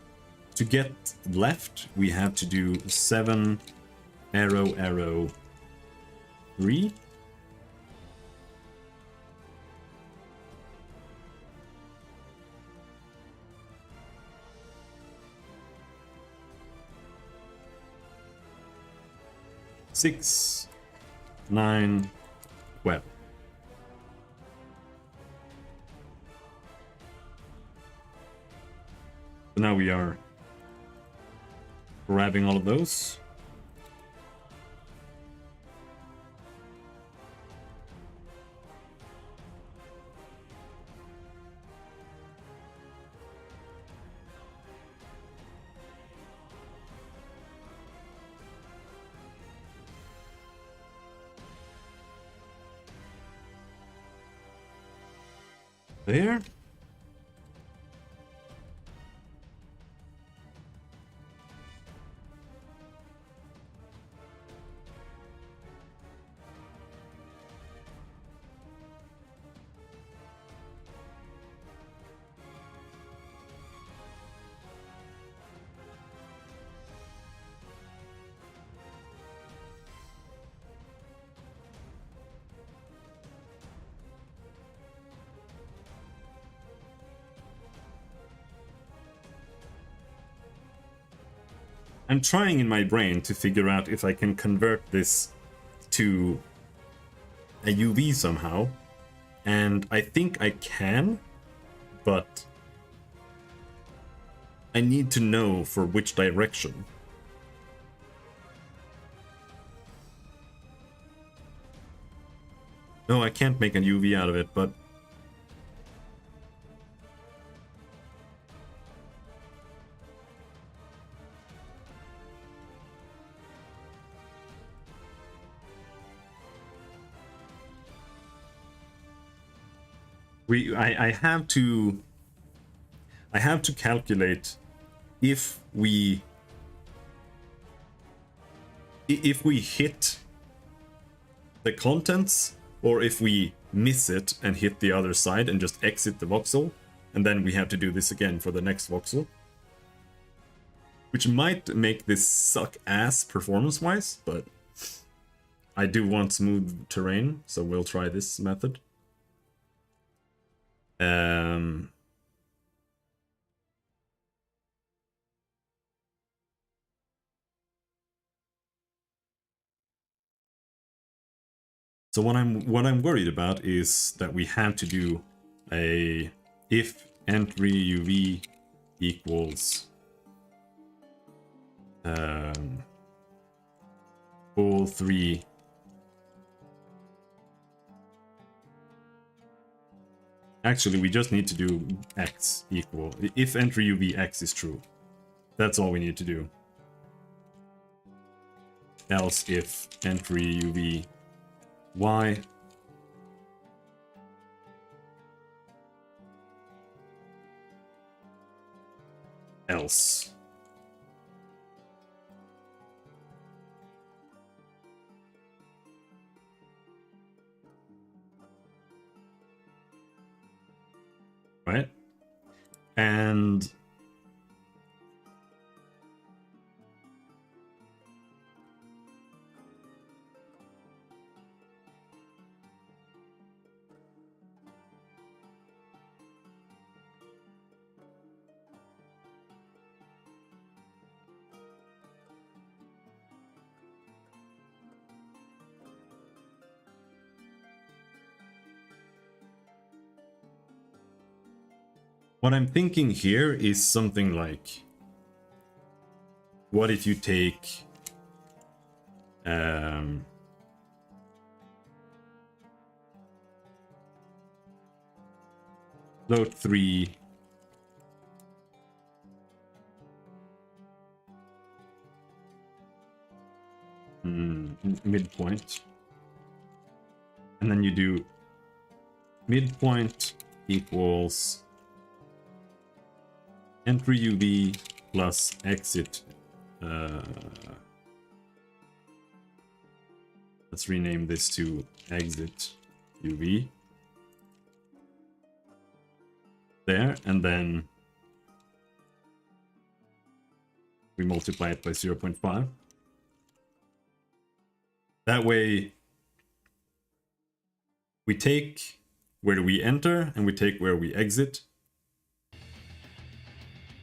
to get left, we have to do 7 arrow, arrow, 3. Six, 9, 12. So now we are grabbing all of those. There. I'm trying in my brain to figure out if I can convert this to a UV somehow, and I think I can, but I need to know for which direction. No, I can't make a UV out of it, but I have to calculate if we hit the contents, or if we miss it and hit the other side and just exit the voxel, and then we have to do this again for the next voxel, which might make this suck ass performance-wise, but I do want smooth terrain, so we'll try this method. So what I'm worried about is that we have to do a if entry UV equals all three. Actually, we just need to do x equal if entry UV x is true. That's all we need to do. Else if entry UV y else. Right? And what I'm thinking here is something like, what if you take float 3 midpoint, and then you do midpoint equals entry UV plus exit. Let's rename this to exit UV. There, and then we multiply it by 0.5. That way, we take where we enter and we take where we exit,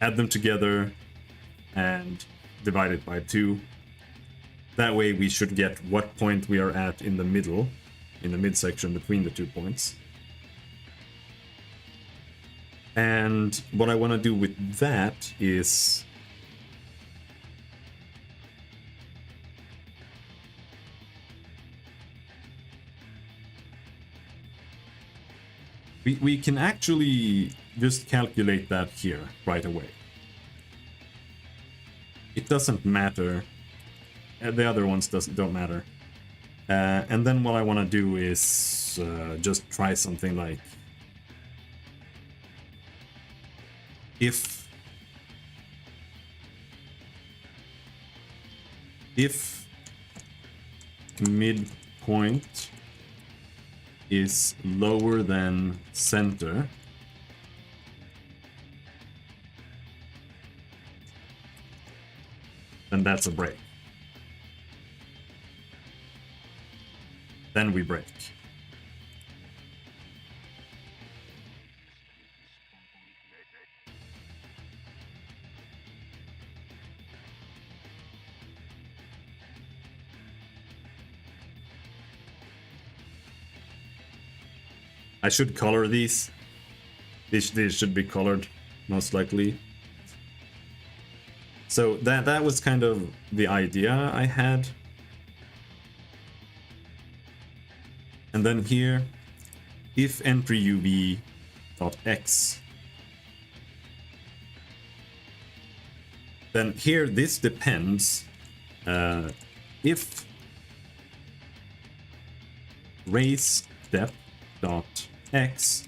add them together, and divide it by 2. That way we should get what point we are at in the middle, in the midsection between the 2 points. And what I want to do with that is we can actually just calculate that here right away. It doesn't matter. The other ones don't matter. And then what I want to do is just try something like if midpoint is lower than center, then that's a break. Then we break. I should color these. These should be colored, most likely. So that was kind of the idea I had. And then here, if entry uv dot x, then here this depends if raise depth dot x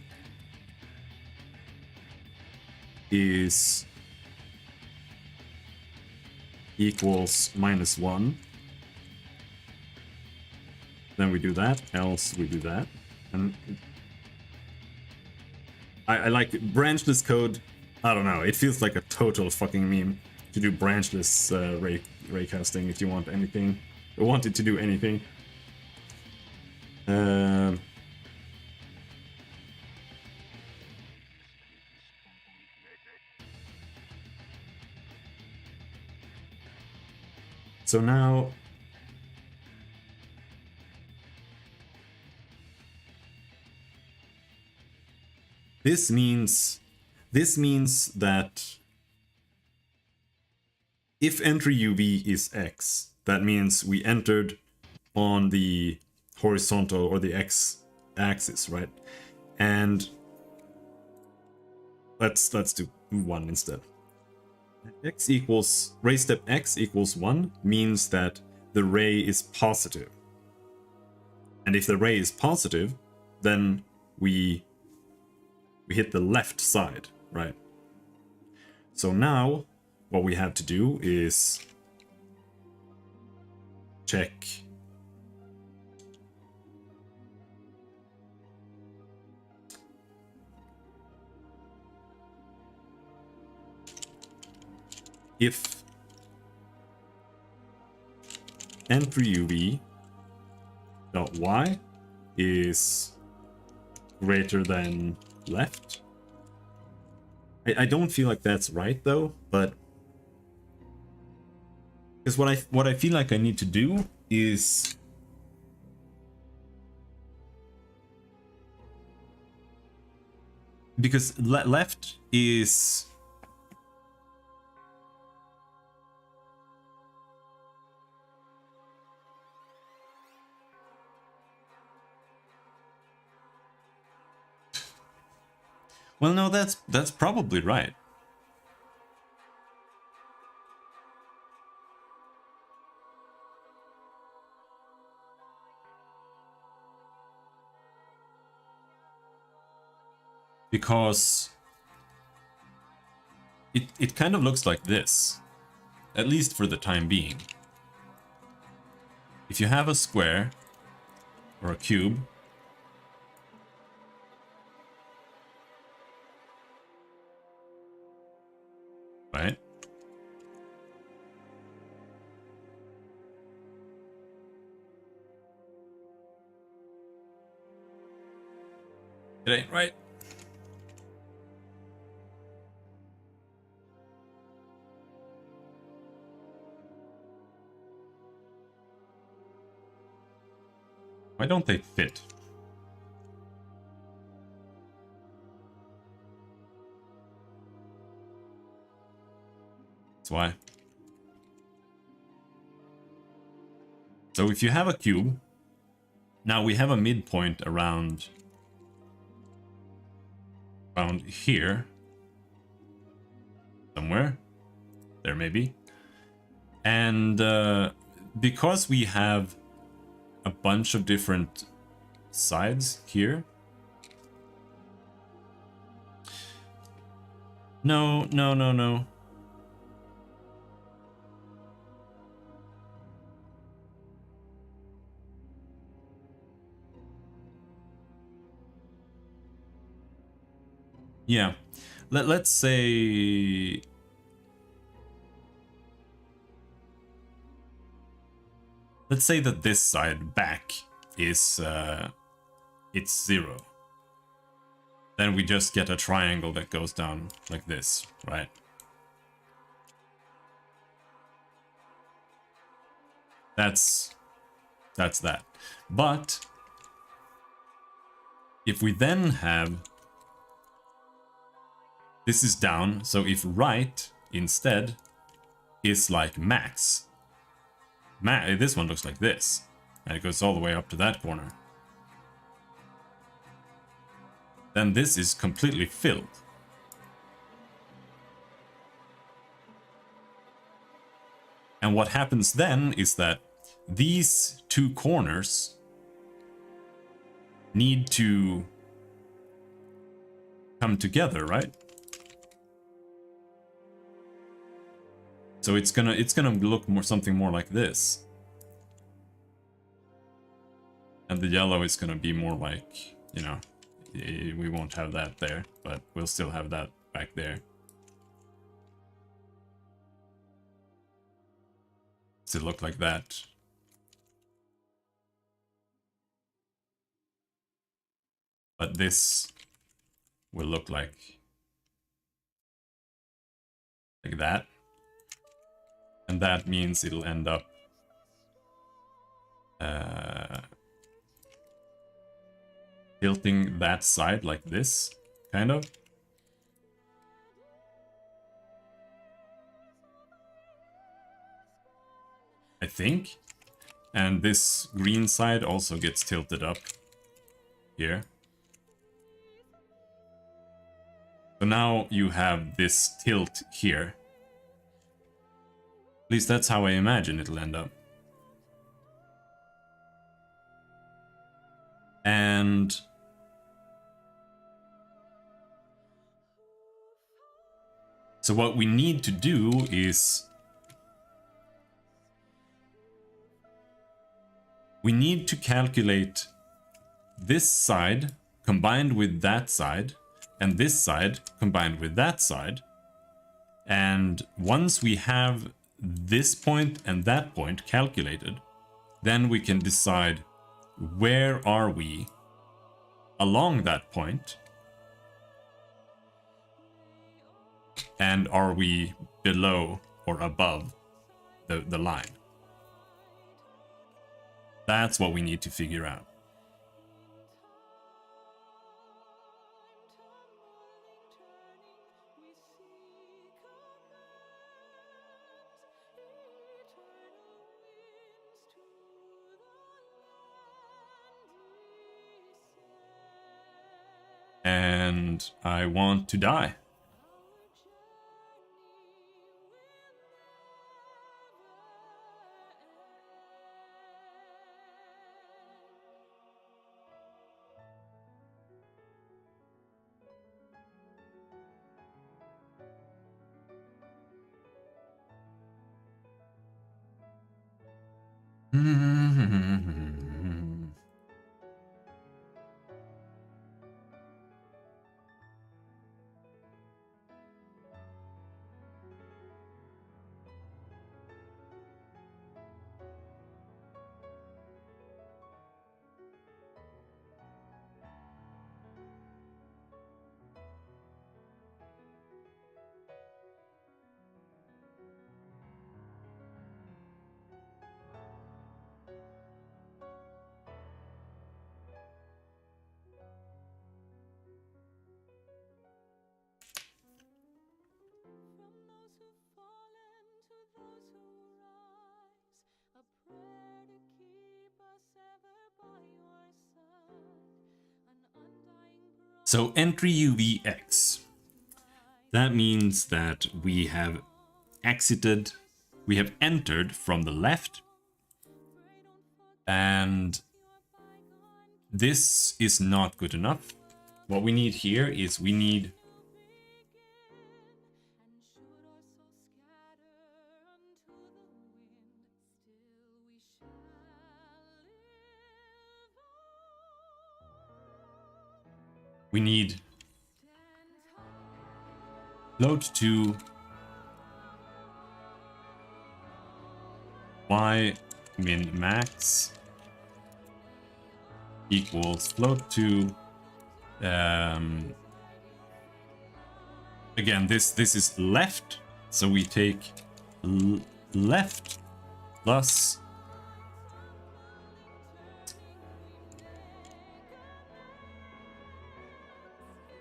is equals -1, then we do that, else we do that. And I like branchless code. I don't know, it feels like a total fucking meme to do branchless raycasting if you want anything, or want it to do anything. So now this means that if entry uv is x, that means we entered on the horizontal or the x axis, right? And let's do 1 instead. X equals ray step x equals 1 means that the ray is positive. And if the ray is positive, then we hit the left side, right? So now what we have to do is check if entry uv dot y is greater than left. I don't feel like that's right though, but because what I feel like I need to do is because left is well, no, that's probably right. Because it kind of looks like this, at least for the time being. If you have a square or a cube, right? It ain't right. Why don't they fit? That's why. So if you have a cube, now we have a midpoint around here somewhere. There maybe. And because we have a bunch of different sides here. No. Yeah. Let's say that this side back is it's 0. Then we just get a triangle that goes down like this, right? That's that. But If we then have, this is down, so if right instead is like max, this one looks like this, and it goes all the way up to that corner, then this is completely filled. And what happens then is that these two corners need to come together, right? So it's gonna look something more like this. And the yellow is gonna be more like, you know, we won't have that there, but we'll still have that back there. Does it look like that? But this will look like that. And that means it'll end up tilting that side like this, kind of. I think. And this green side also gets tilted up here. So now you have this tilt here. At least that's how I imagine it'll end up. And so what we need to do is we need to calculate this side combined with that side, and this side combined with that side. And once we have this point and that point calculated, then we can decide where are we along that point, and are we below or above the line. That's what we need to figure out. And I want to die. So entry UVX. That means that we have exited, we have entered from the left, and this is not good enough. What we need here is we need float to y min max equals float to again this is left, so we take left plus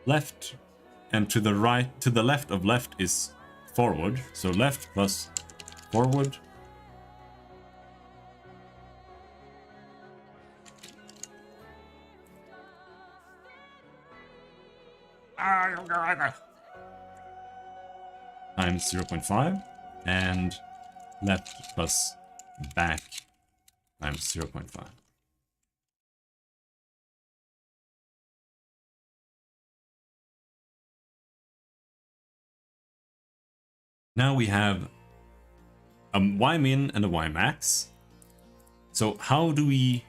left, and to the right, to the left of left is forward. So left plus forward. Times 0.5, and left plus back times 0.5. Now we have a y min and a y max. So how do we...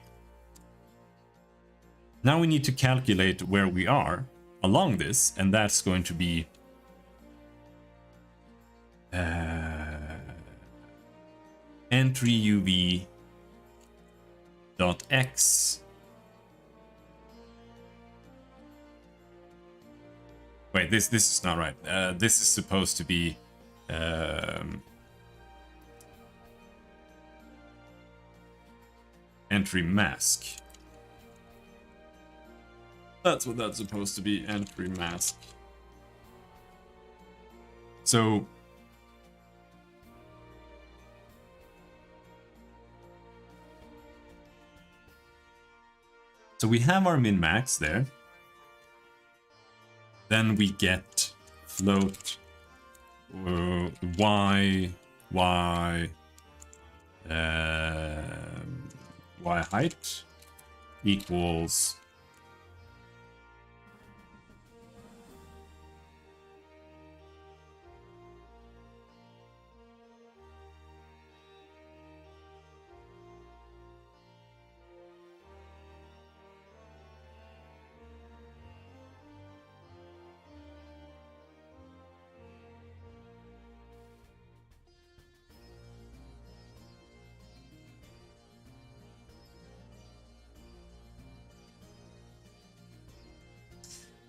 Now we need to calculate where we are along this, and that's going to be entry UV dot x. Wait, this is not right. This is supposed to be entry mask. That's what that's supposed to be, entry mask. So we have our min max there. Then we get float y height equals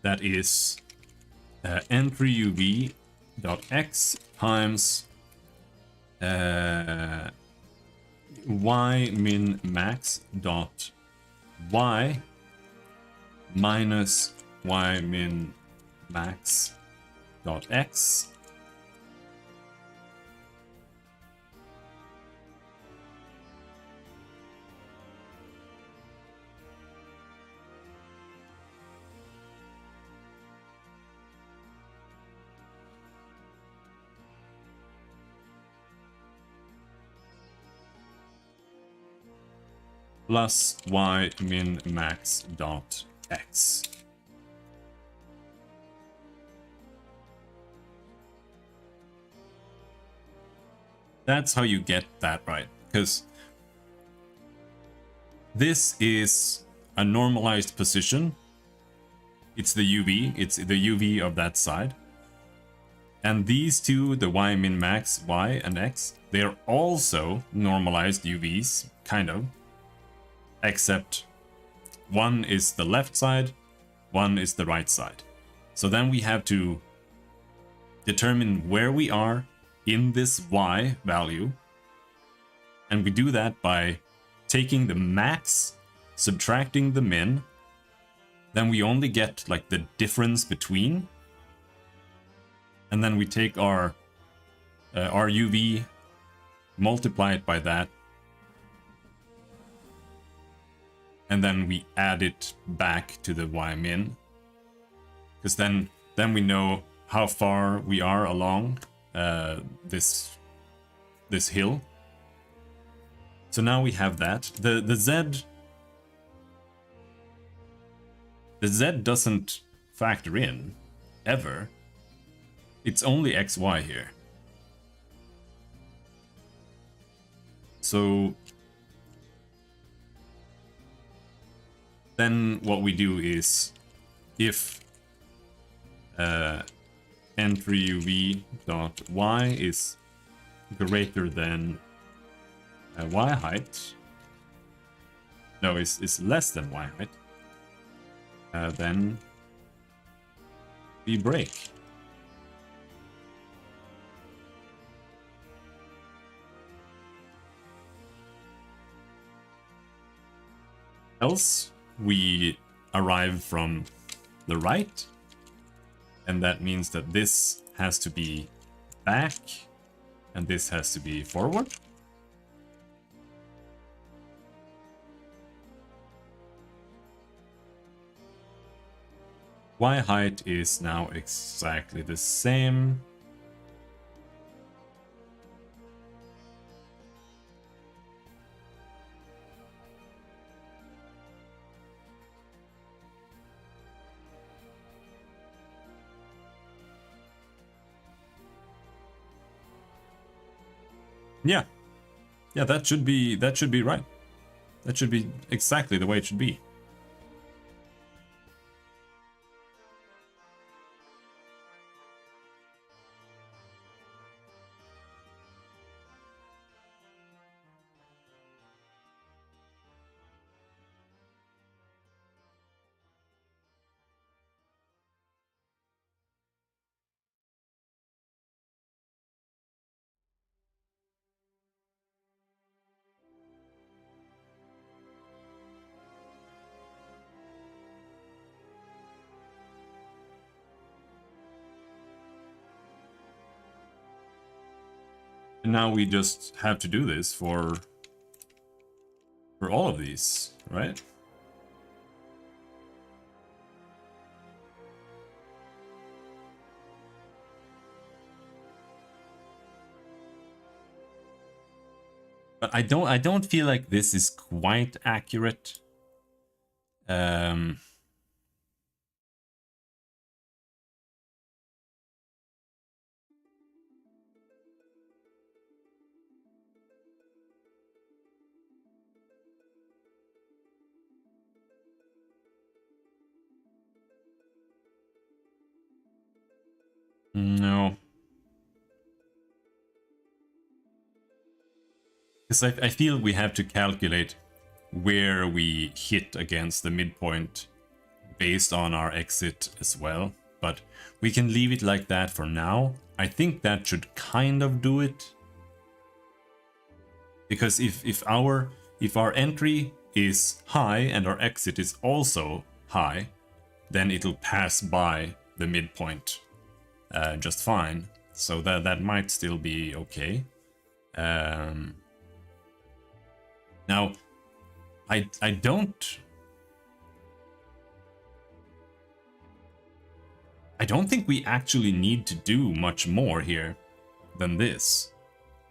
that is entry UV dot x times y min max dot y minus y min max dot x plus y min max dot x. That's how you get that right, because this is a normalized position. It's the UV, it's the UV of that side. And these two, the y min max, y and x, they're also normalized UVs, kind of. Except one is the left side, one is the right side. So then we have to determine where we are in this y value. And we do that by taking the max, subtracting the min. Then we only get like the difference between. And then we take our UV, multiply it by that, and then we add it back to the y min, because then we know how far we are along this hill. So now we have that. The z doesn't factor in ever. It's only xy here. So then what we do is, if entry UV dot y is greater than y height, no, is less than y height, then we break. Else we arrive from the right, And that means that this has to be back, and this has to be forward. Y height is now exactly the same. Yeah. Yeah, that should be right. That should be exactly the way it should be. And now we just have to do this for all of these, right? But I don't feel like this is quite accurate. No. Because I feel we have to calculate where we hit against the midpoint based on our exit as well. But we can leave it like that for now. I think that should kind of do it. Because if our entry is high and our exit is also high, then it'll pass by the midpoint just fine. So that might still be okay. Now, I don't think we actually need to do much more here than this.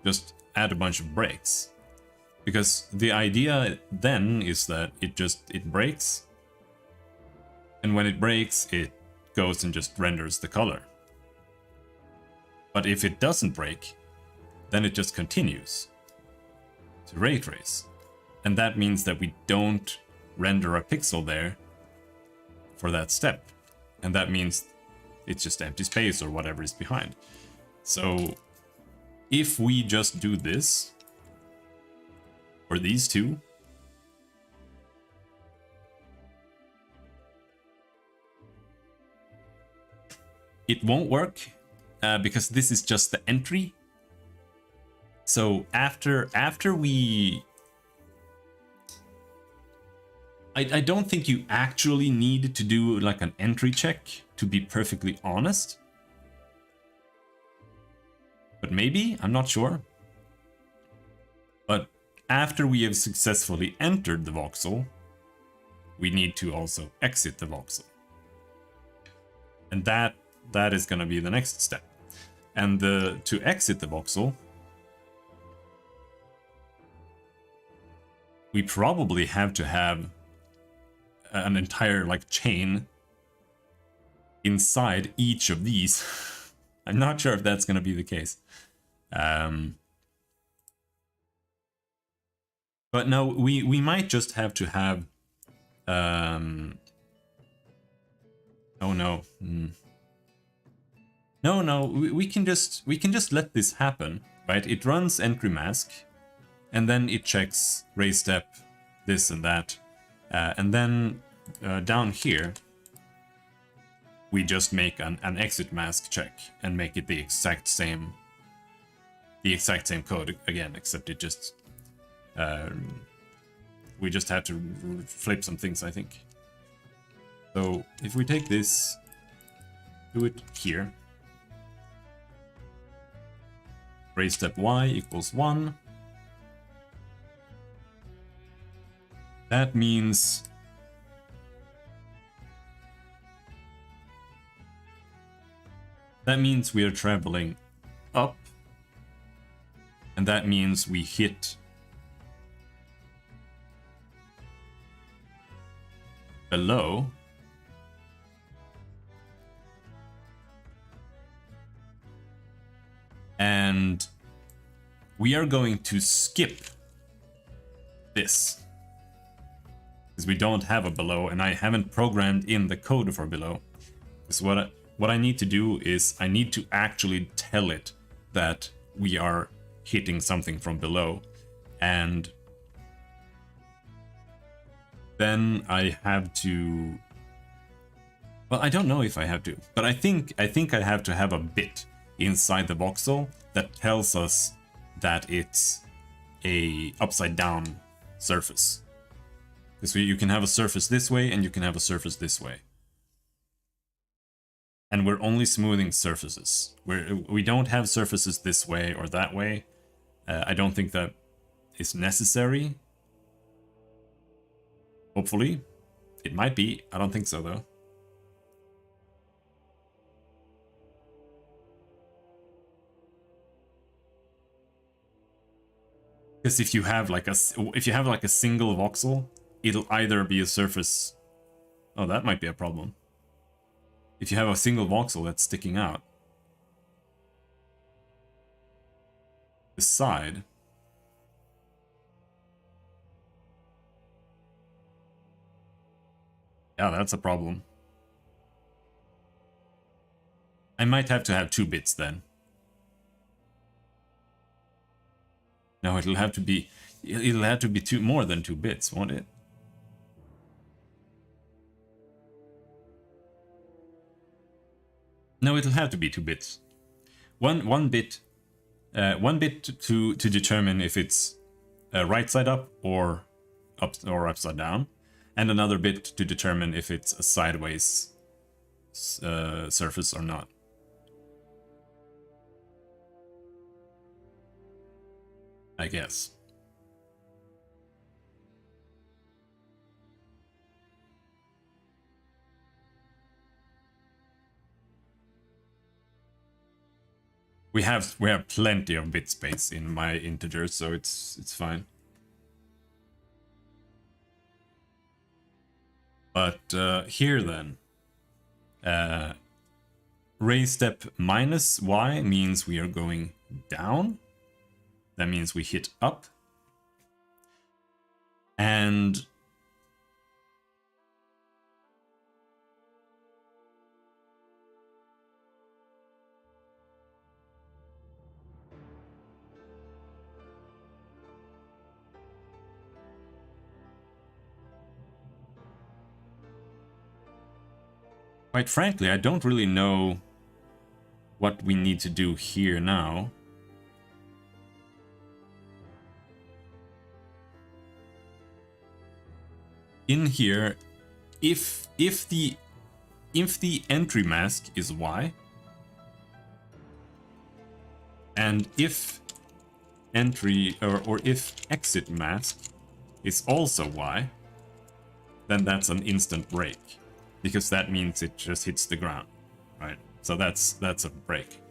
Just add a bunch of breaks. Because the idea then is that it breaks. And when it breaks, it goes and just renders the color. But if it doesn't break, then it just continues to ray trace. And that means that we don't render a pixel there for that step. And that means it's just empty space or whatever is behind. So if we just do this for these two, it won't work because this is just the entry. So after we... I don't think you actually need to do like an entry check, to be perfectly honest. But maybe, I'm not sure. But after we have successfully entered the voxel, we need to also exit the voxel. And that is going to be the next step. And to exit the voxel, we probably have to have an entire like chain inside each of these. I'm not sure if that's going to be the case. But no, we might just have to have oh no. No, we can just let this happen, right? It runs entry mask, and then it checks ray step, this and that, and then down here we just make an exit mask check and make it the exact same code again, except it just we just have to flip some things, I think. So if we take this do it here. Raise step y equals 1. That means we are traveling up, and that means we hit below. And we are going to skip this because we don't have a below, and I haven't programmed in the code for below. So what I need to do is I need to actually tell it that we are hitting something from below, and then I have to, well, I don't know if I have to, but I think I have to have a bit inside the voxel that tells us that it's a upside down surface. Because you can have a surface this way and you can have a surface this way. And we're only smoothing surfaces. We don't have surfaces this way or that way. I don't think that is necessary. Hopefully. It might be. I don't think so though. Because if you have like a single voxel, it'll either be a surface. Oh, that might be a problem. If you have a single voxel that's sticking out, the side, yeah, that's a problem. I might have to have 2 bits then. No, it'll have to be more than 2 bits, won't it? No, it'll have to be 2 bits. One bit to determine if it's right side up or upside down, and another bit to determine if it's a sideways surface or not. I guess. We have plenty of bit space in my integers, so it's fine. But here then, raise step minus y means we are going down. That means we hit up. And quite frankly, I don't really know what we need to do here now. In here, if the entry mask is y, and if entry or if exit mask is also y, then that's an instant break, because that means it just hits the ground, right? So that's a break.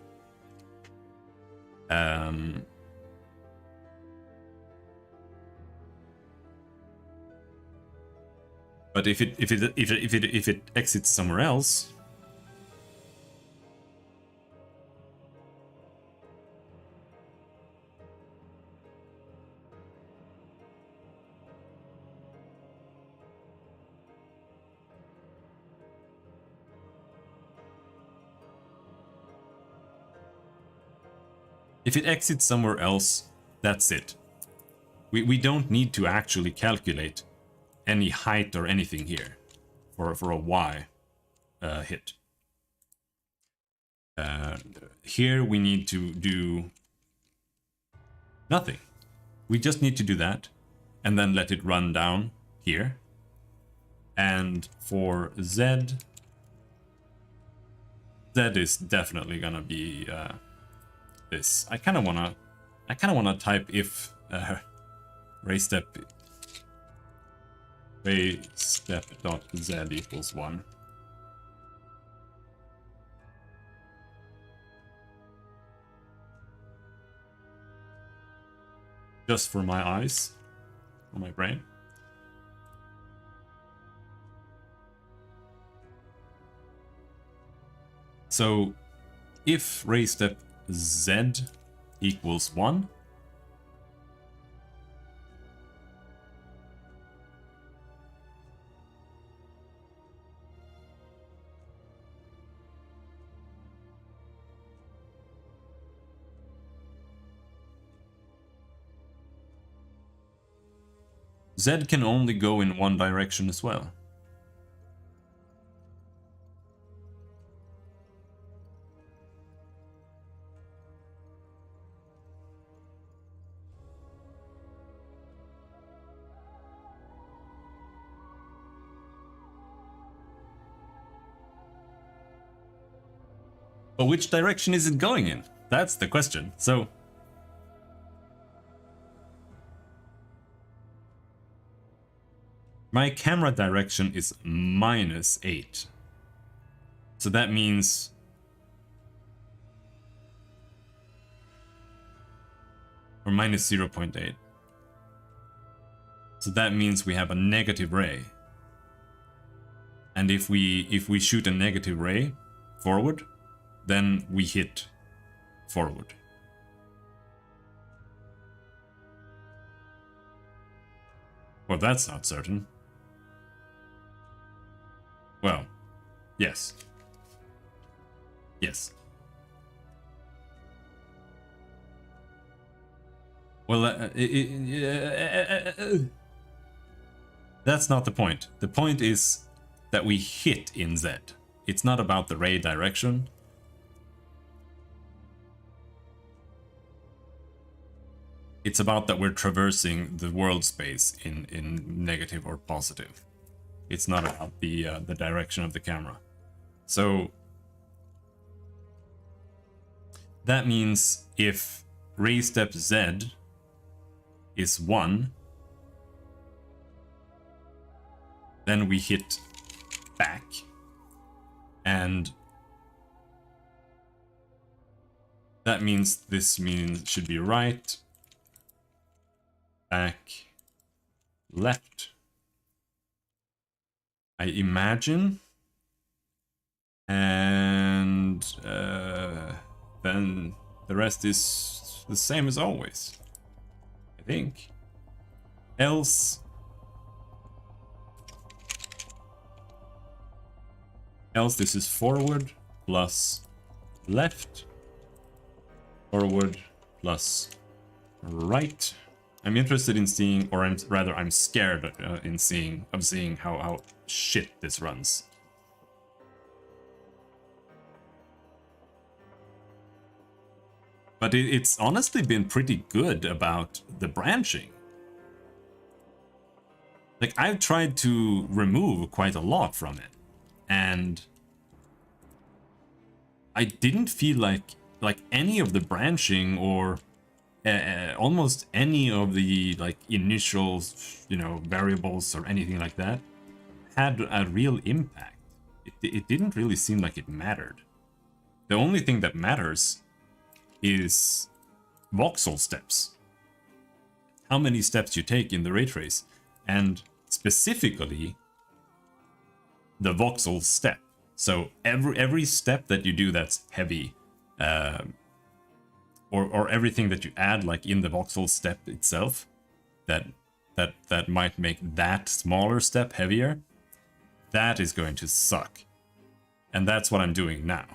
But if it exits somewhere else, that's it. We don't need to actually calculate any height or anything here for a Y hit. Here we need to do nothing. We just need to do that and then let it run down here. And for Z, That is definitely gonna be this. I kind of wanna type if raystep dot z equals 1. Just for my eyes, or my brain. So if raystep z equals 1, z can only go in one direction as well. But which direction is it going in? That's the question. So my camera direction is -8. So that means or minus 0.8. So that means we have a negative ray. And if we shoot a negative ray forward, then we hit forward. Well, that's not certain. Well, yes. Yes. Well, that's not the point. The point is that we hit in Z. It's not about the ray direction. It's about that we're traversing the world space in negative or positive. It's not about the direction of the camera. So that means if ray step Z is 1, then we hit back, and that means this should be right, back, left, I imagine, and then the rest is the same as always, I think. Else this is forward plus left, forward plus right. I'm interested in seeing, or I'm scared of seeing how shit this runs. But it's honestly been pretty good about the branching. Like, I've tried to remove quite a lot from it, and I didn't feel like any of the branching or almost any of the initial, variables or anything like that had a real impact. It didn't really seem like it mattered. The only thing that matters is voxel steps. How many steps you take in the ray trace, and specifically the voxel step. So every step that you do that's heavy, or everything that you add in the voxel step itself, that might make that smaller step heavier, that is going to suck. And that's what I'm doing now.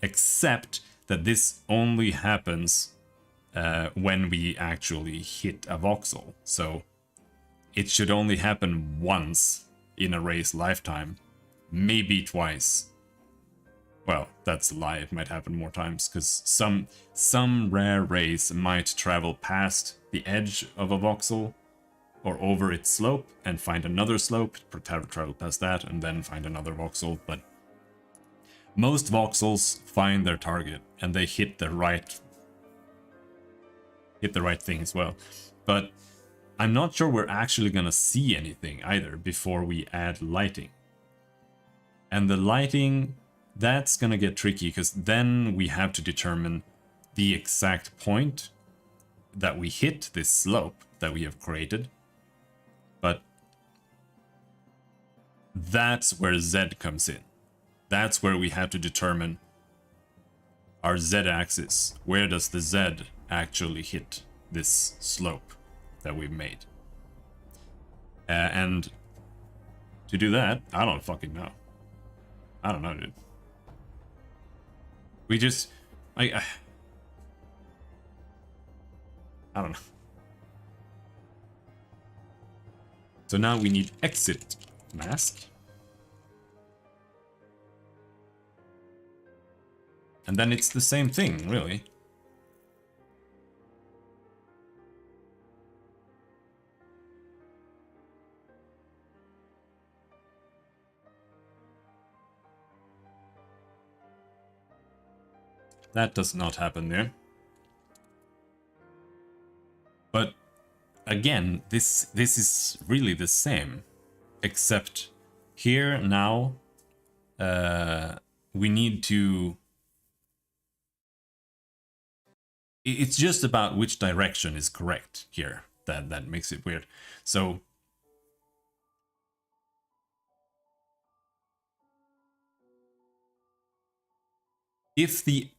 Except that this only happens when we actually hit a voxel. So it should only happen once in a ray's lifetime, maybe twice. Well, that's a lie, it might happen more times, because some rare rays might travel past the edge of a voxel or over its slope and find another slope, travel past that, and then find another voxel. But Most voxels find their target and they hit the right thing as well. But I'm not sure we're actually gonna see anything either before we add lighting. And the lighting, that's gonna get tricky because then we have to determine the exact point that we hit this slope that we have created. But that's where Z comes in. That's where we have to determine our Z-axis. Where does the Z actually hit this slope that we've made? And to do that, I don't fucking know. I don't know, dude. We just... I don't know. So now we need exit mask. And then it's the same thing, really. That does not happen there. But again, this is really the same, except here now we need to... It's just about which direction is correct here that makes it weird. So if the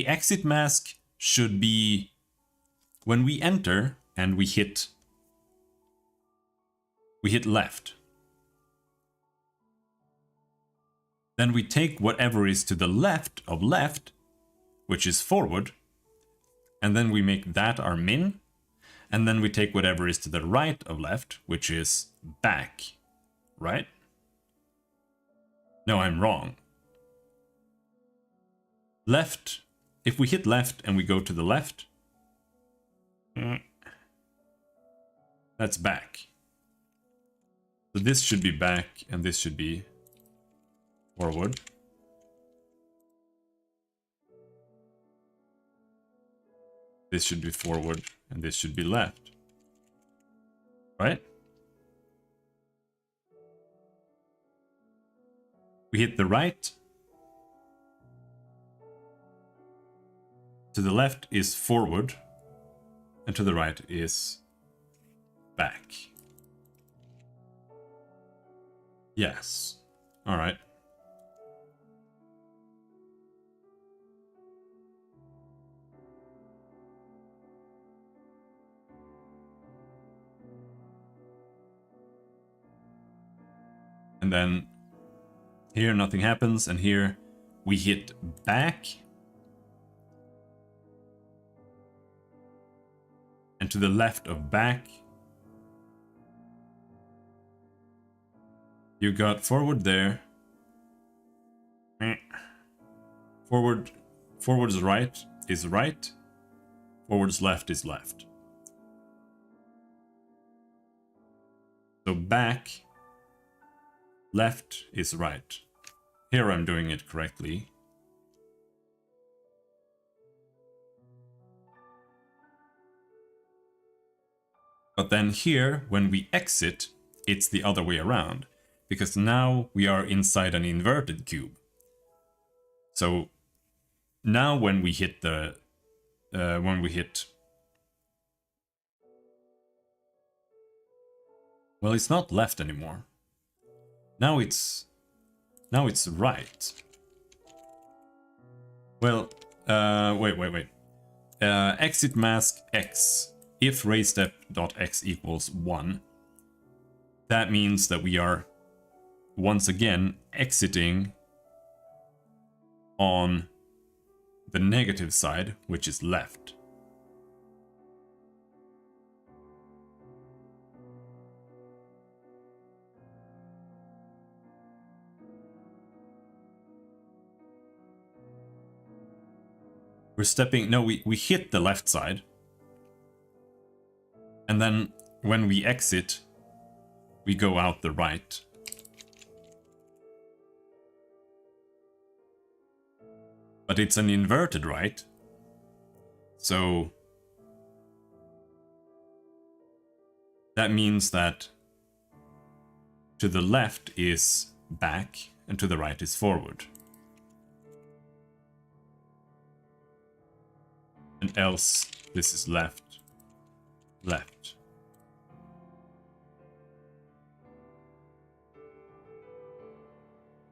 exit mask should be when we enter and we hit left. Then we take whatever is to the left of left, which is forward, and then we make that our min, and then we take whatever is to the right of left, which is back, right? No, I'm wrong. Left, if we hit left and we go to the left, that's back. So this should be back and this should be forward. This should be forward and this should be left. Right? We hit the right. To the left is forward. And to the right is back. Yes. All right. And then here nothing happens, and here we hit back. And to the left of back, you got forward there. Forward's right is right. Forward's left is left. So back, left is right. Here I'm doing it correctly. But then here, when we exit, it's the other way around. Because now we are inside an inverted cube. So now when we hit the... Well, it's not left anymore. Now it's right. Well, wait. Exit mask X. If raystep.x equals 1, that means that we are once again exiting on the negative side, which is left. We're stepping, no, we hit the left side. And then when we exit, we go out the right. But it's an inverted right. So that means that to the left is back and to the right is forward. And else this is left, left.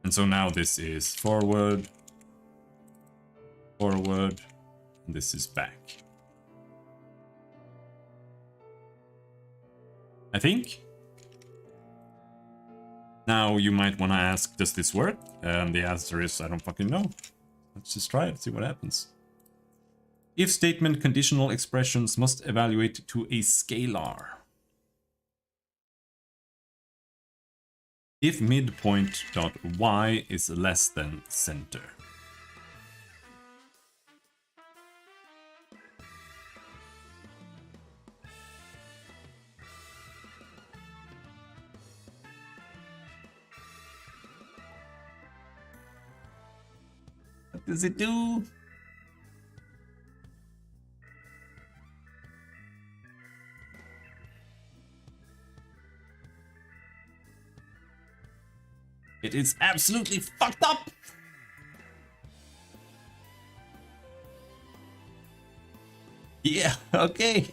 And so now this is forward, forward, and this is back. I think. Now you might want to ask, does this work? And the answer is, I don't fucking know. Let's just try it, see what happens. If statement conditional expressions must evaluate to a scalar. If midpoint dot y is less than center. What does it do? It is absolutely fucked up! Yeah, okay.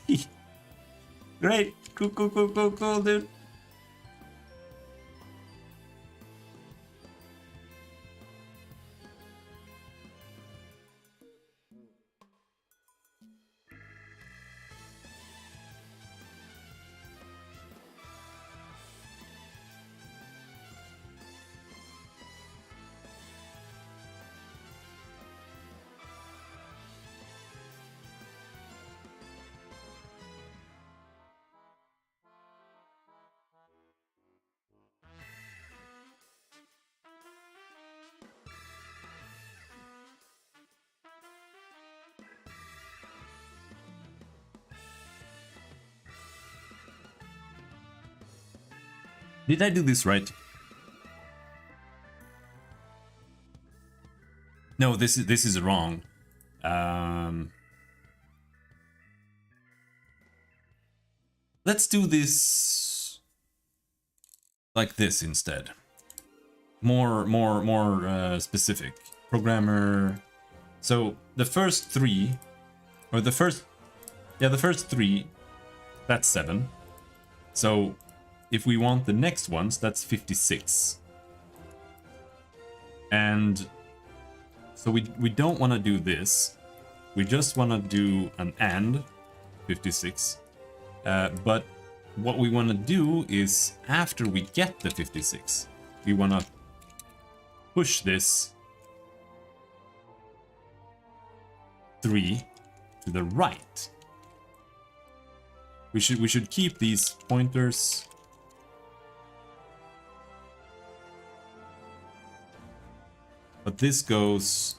Great. Cool, cool, cool, cool, cool, dude. Did I do this right? No, this is wrong. Let's do this like this instead. More specific. Programmer. So the first three, or the first three, that's 7. So if we want the next ones, that's 56. And so we don't want to do this. We just want to do an AND 56. But what we want to do is, after we get the 56, we want to push this 3 to the right. We should keep these pointers. But this goes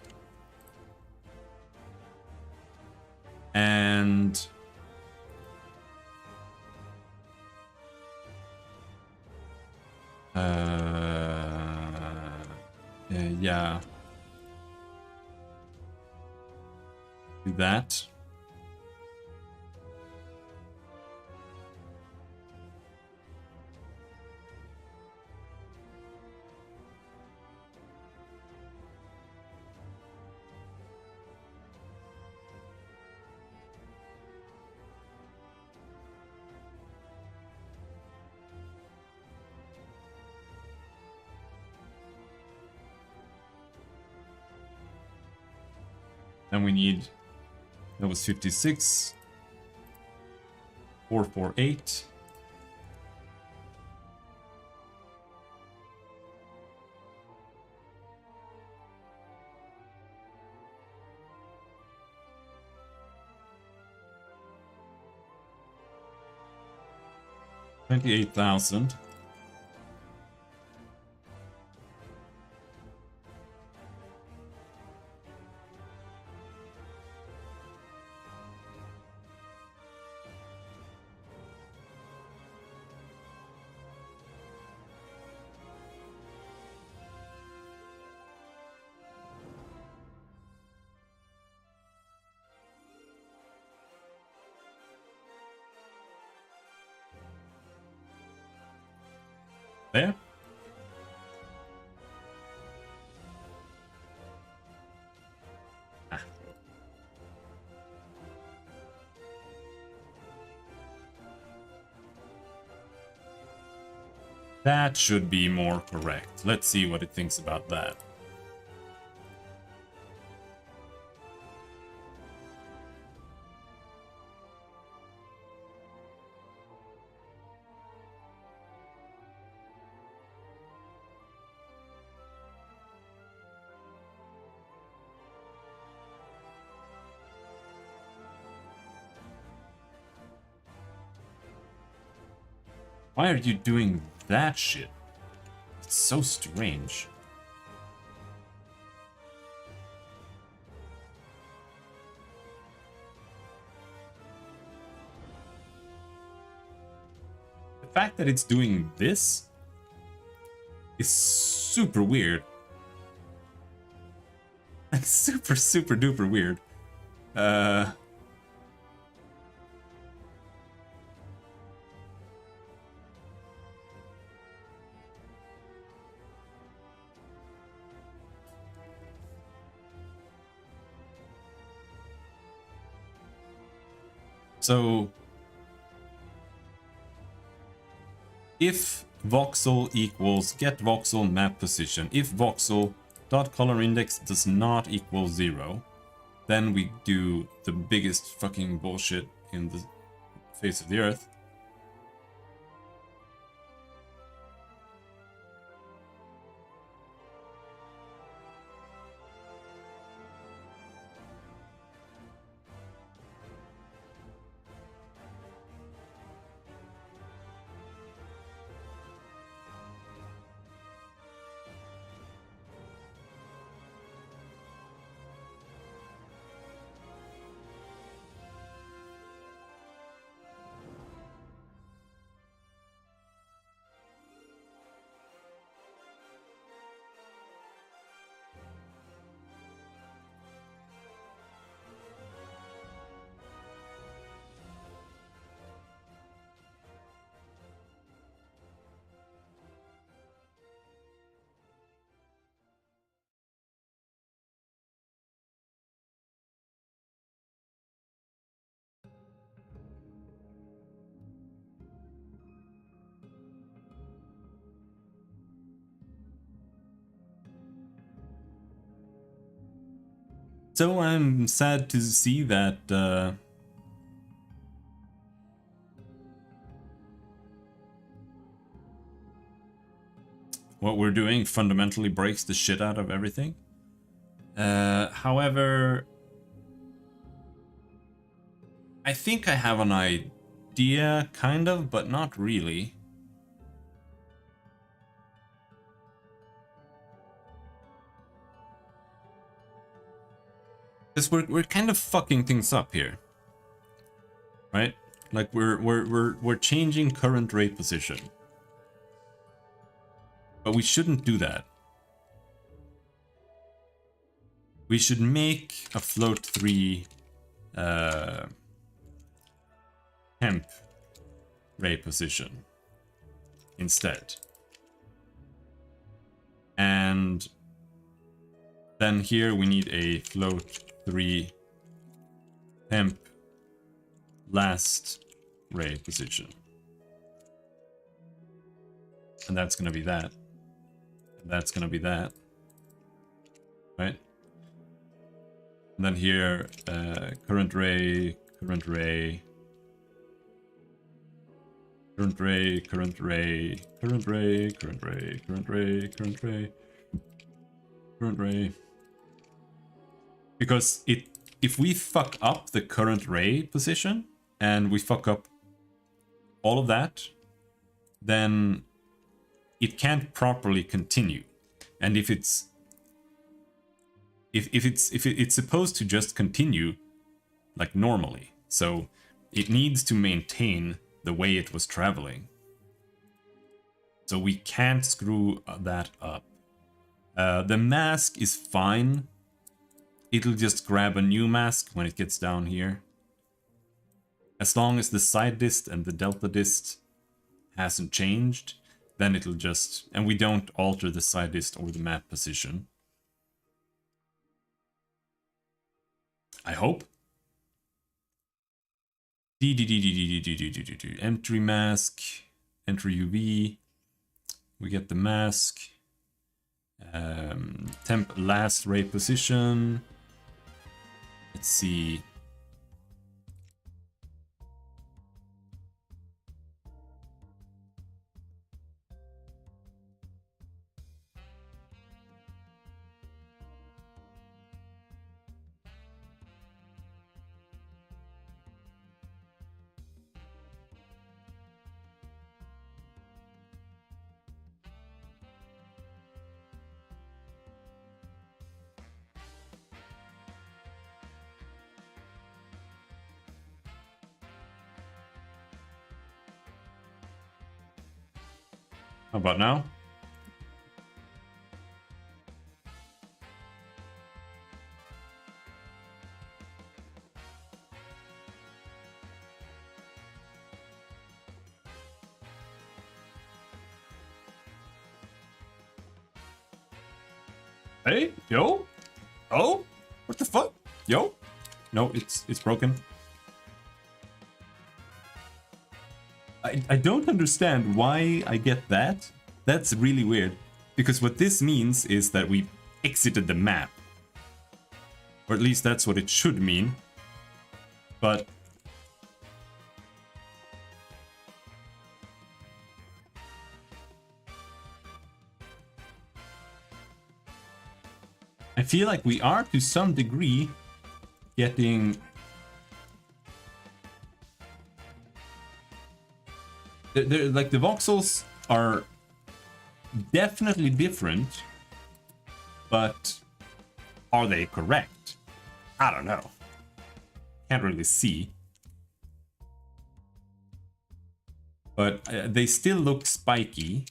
and yeah, do that. And we need, that was 56, 448. $28,000. There. Ah. That should be more correct. Let's see what it thinks about that. Why are you doing that shit? It's so strange. The fact that it's doing this is super weird. Like super duper weird. So if voxel equals get voxel map position, if voxel dot color index does not equal 0, then we do the biggest fucking bullshit in the face of the earth. So I'm sad to see that what we're doing fundamentally breaks the shit out of everything. However, I think I have an idea, kind of, but not really. Because we're kind of fucking things up here, right? Like we're changing current rate position, but we shouldn't do that. We should make a float 3 temp ray position instead, and then here we need a float 3 temp last ray position, and that's gonna be that, and that's gonna be that, right? And then here current ray, current ray, current ray, current ray, current ray, current ray, current ray, current ray, current ray. Because if we fuck up the current ray position and we fuck up all of that, then it can't properly continue. And if it's supposed to just continue like normally, so it needs to maintain the way it was traveling. So we can't screw that up. The mask is fine. It'll just grab a new mask when it gets down here. As long as the side dist and the delta dist hasn't changed, then it'll just... And we don't alter the side list or the map position. I hope. Entry mask, enter UV. We get the mask. Temp last ray position. Let's see. How about now? Hey, yo? Oh? What the fuck? Yo? No, it's broken. I don't understand why I get that. That's really weird. Because what this means is that we exited the map. Or at least that's what it should mean. But... I feel like we are, to some degree, getting... like, the voxels are definitely different, but are they correct? I don't know. Can't really see. But they still look spiky,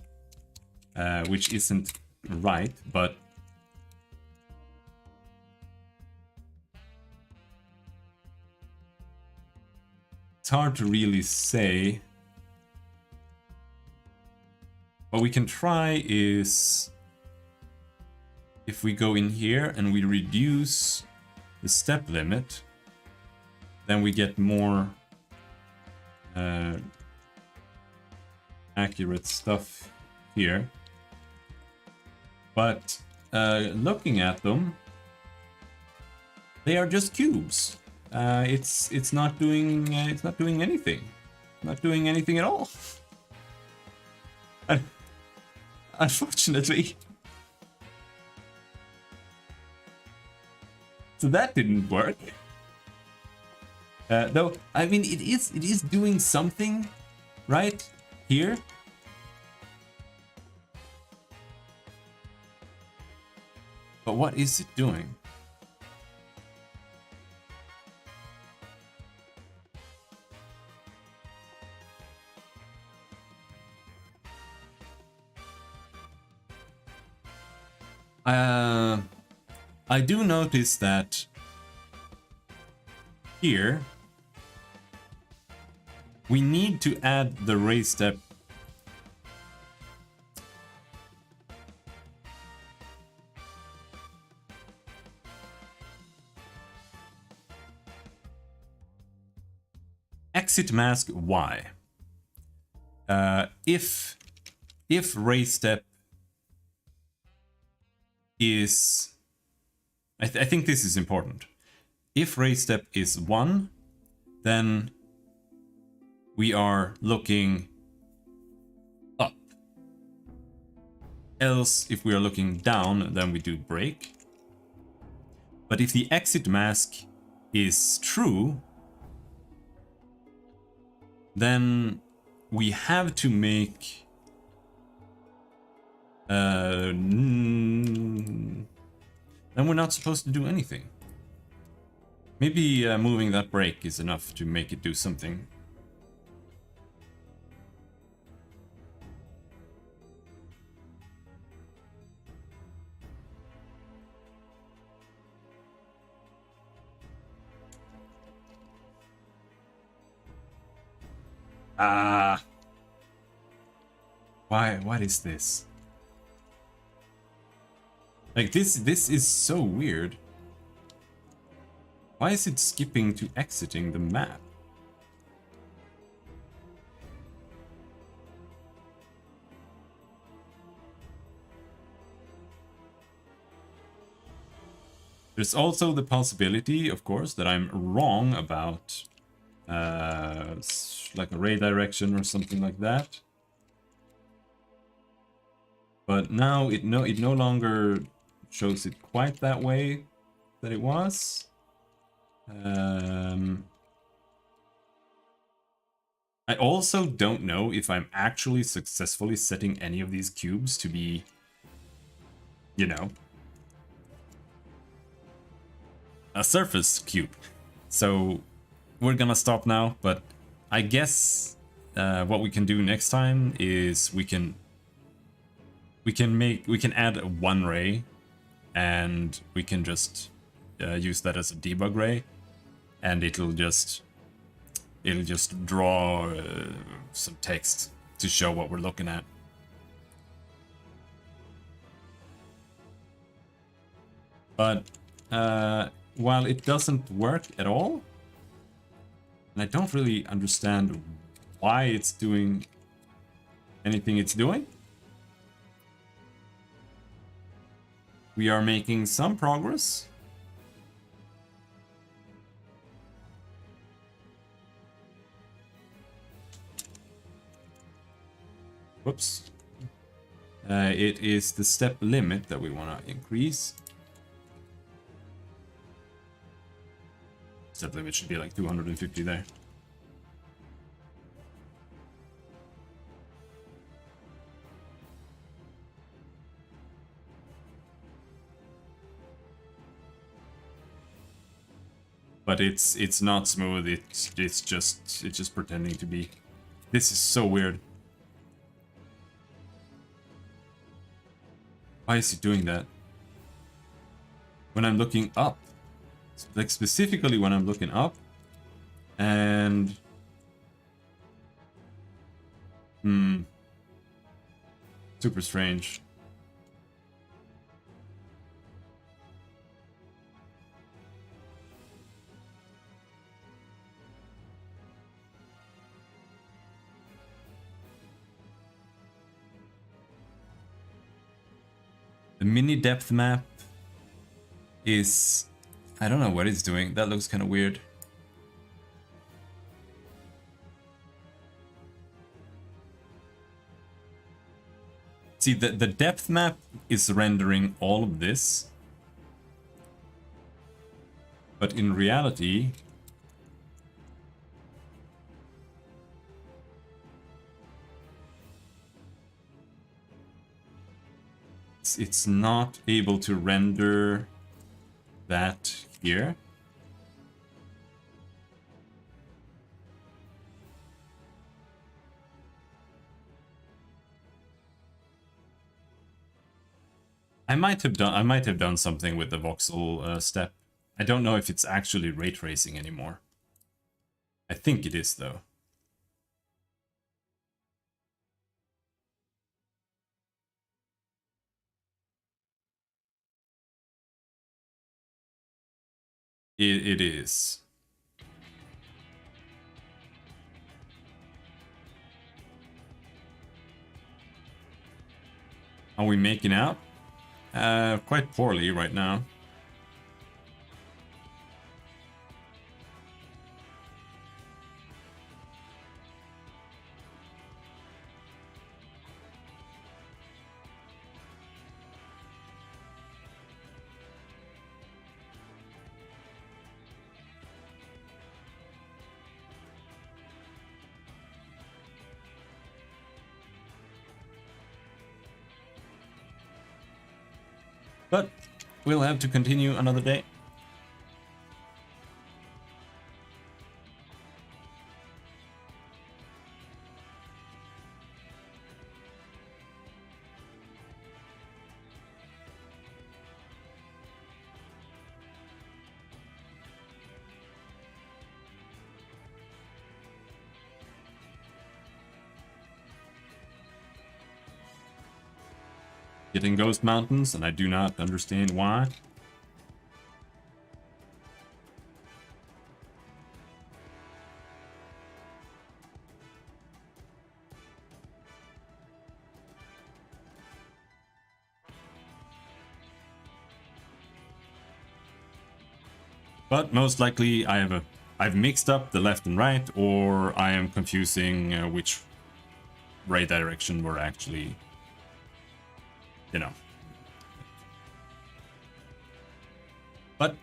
which isn't right, but... It's hard to really say. What we can try is, if we go in here and we reduce the step limit, then we get more accurate stuff here. But looking at them, they are just cubes. It's not doing anything. Not doing anything at all. Unfortunately. So that didn't work. Though, I mean, it is doing something right here. But what is it doing? I do notice that here we need to add the raise step. Exit mask Y. If raise step is, I think this is important. If raise step is 1, then we are looking up. Else, if we are looking down, then we do break. But if the exit mask is true, then we have to make then we're not supposed to do anything. Maybe moving that break is enough to make it do something. Why? What is this? Like this is so weird. Why is it skipping to exiting the map? There's also the possibility, of course, that I'm wrong about like a ray direction or something like that. But now it no longer shows it quite that way that it was. I also don't know if I'm actually successfully setting any of these cubes to be, you know, a surface cube. So we're gonna stop now, but I guess what we can do next time is we can add one ray, and we can just use that as a debug ray, and it'll just draw some text to show what we're looking at. But while it doesn't work at all, and I don't really understand why it's doing anything it's doing, we are making some progress. Whoops. It is the step limit that we want to increase. Step limit should be like 250 there. But it's not smooth. It's just pretending to be. This is so weird. Why is it doing that? When I'm looking up, like specifically when I'm looking up, and super strange. The mini depth map is, I don't know what it's doing. That looks kind of weird. See, the depth map is rendering all of this. But in reality, it's not able to render that here. I might have done something with the voxel step. I don't know if it's actually ray tracing anymore. I think it is though. It is. Are we making out? Quite poorly right now. But we'll have to continue another day. getting ghost mountains, and I do not understand why. But most likely I've mixed up the left and right, or I am confusing which ray direction we're actually, you know. But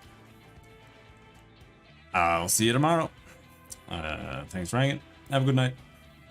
I'll see you tomorrow. Thanks for hanging. Have a good night.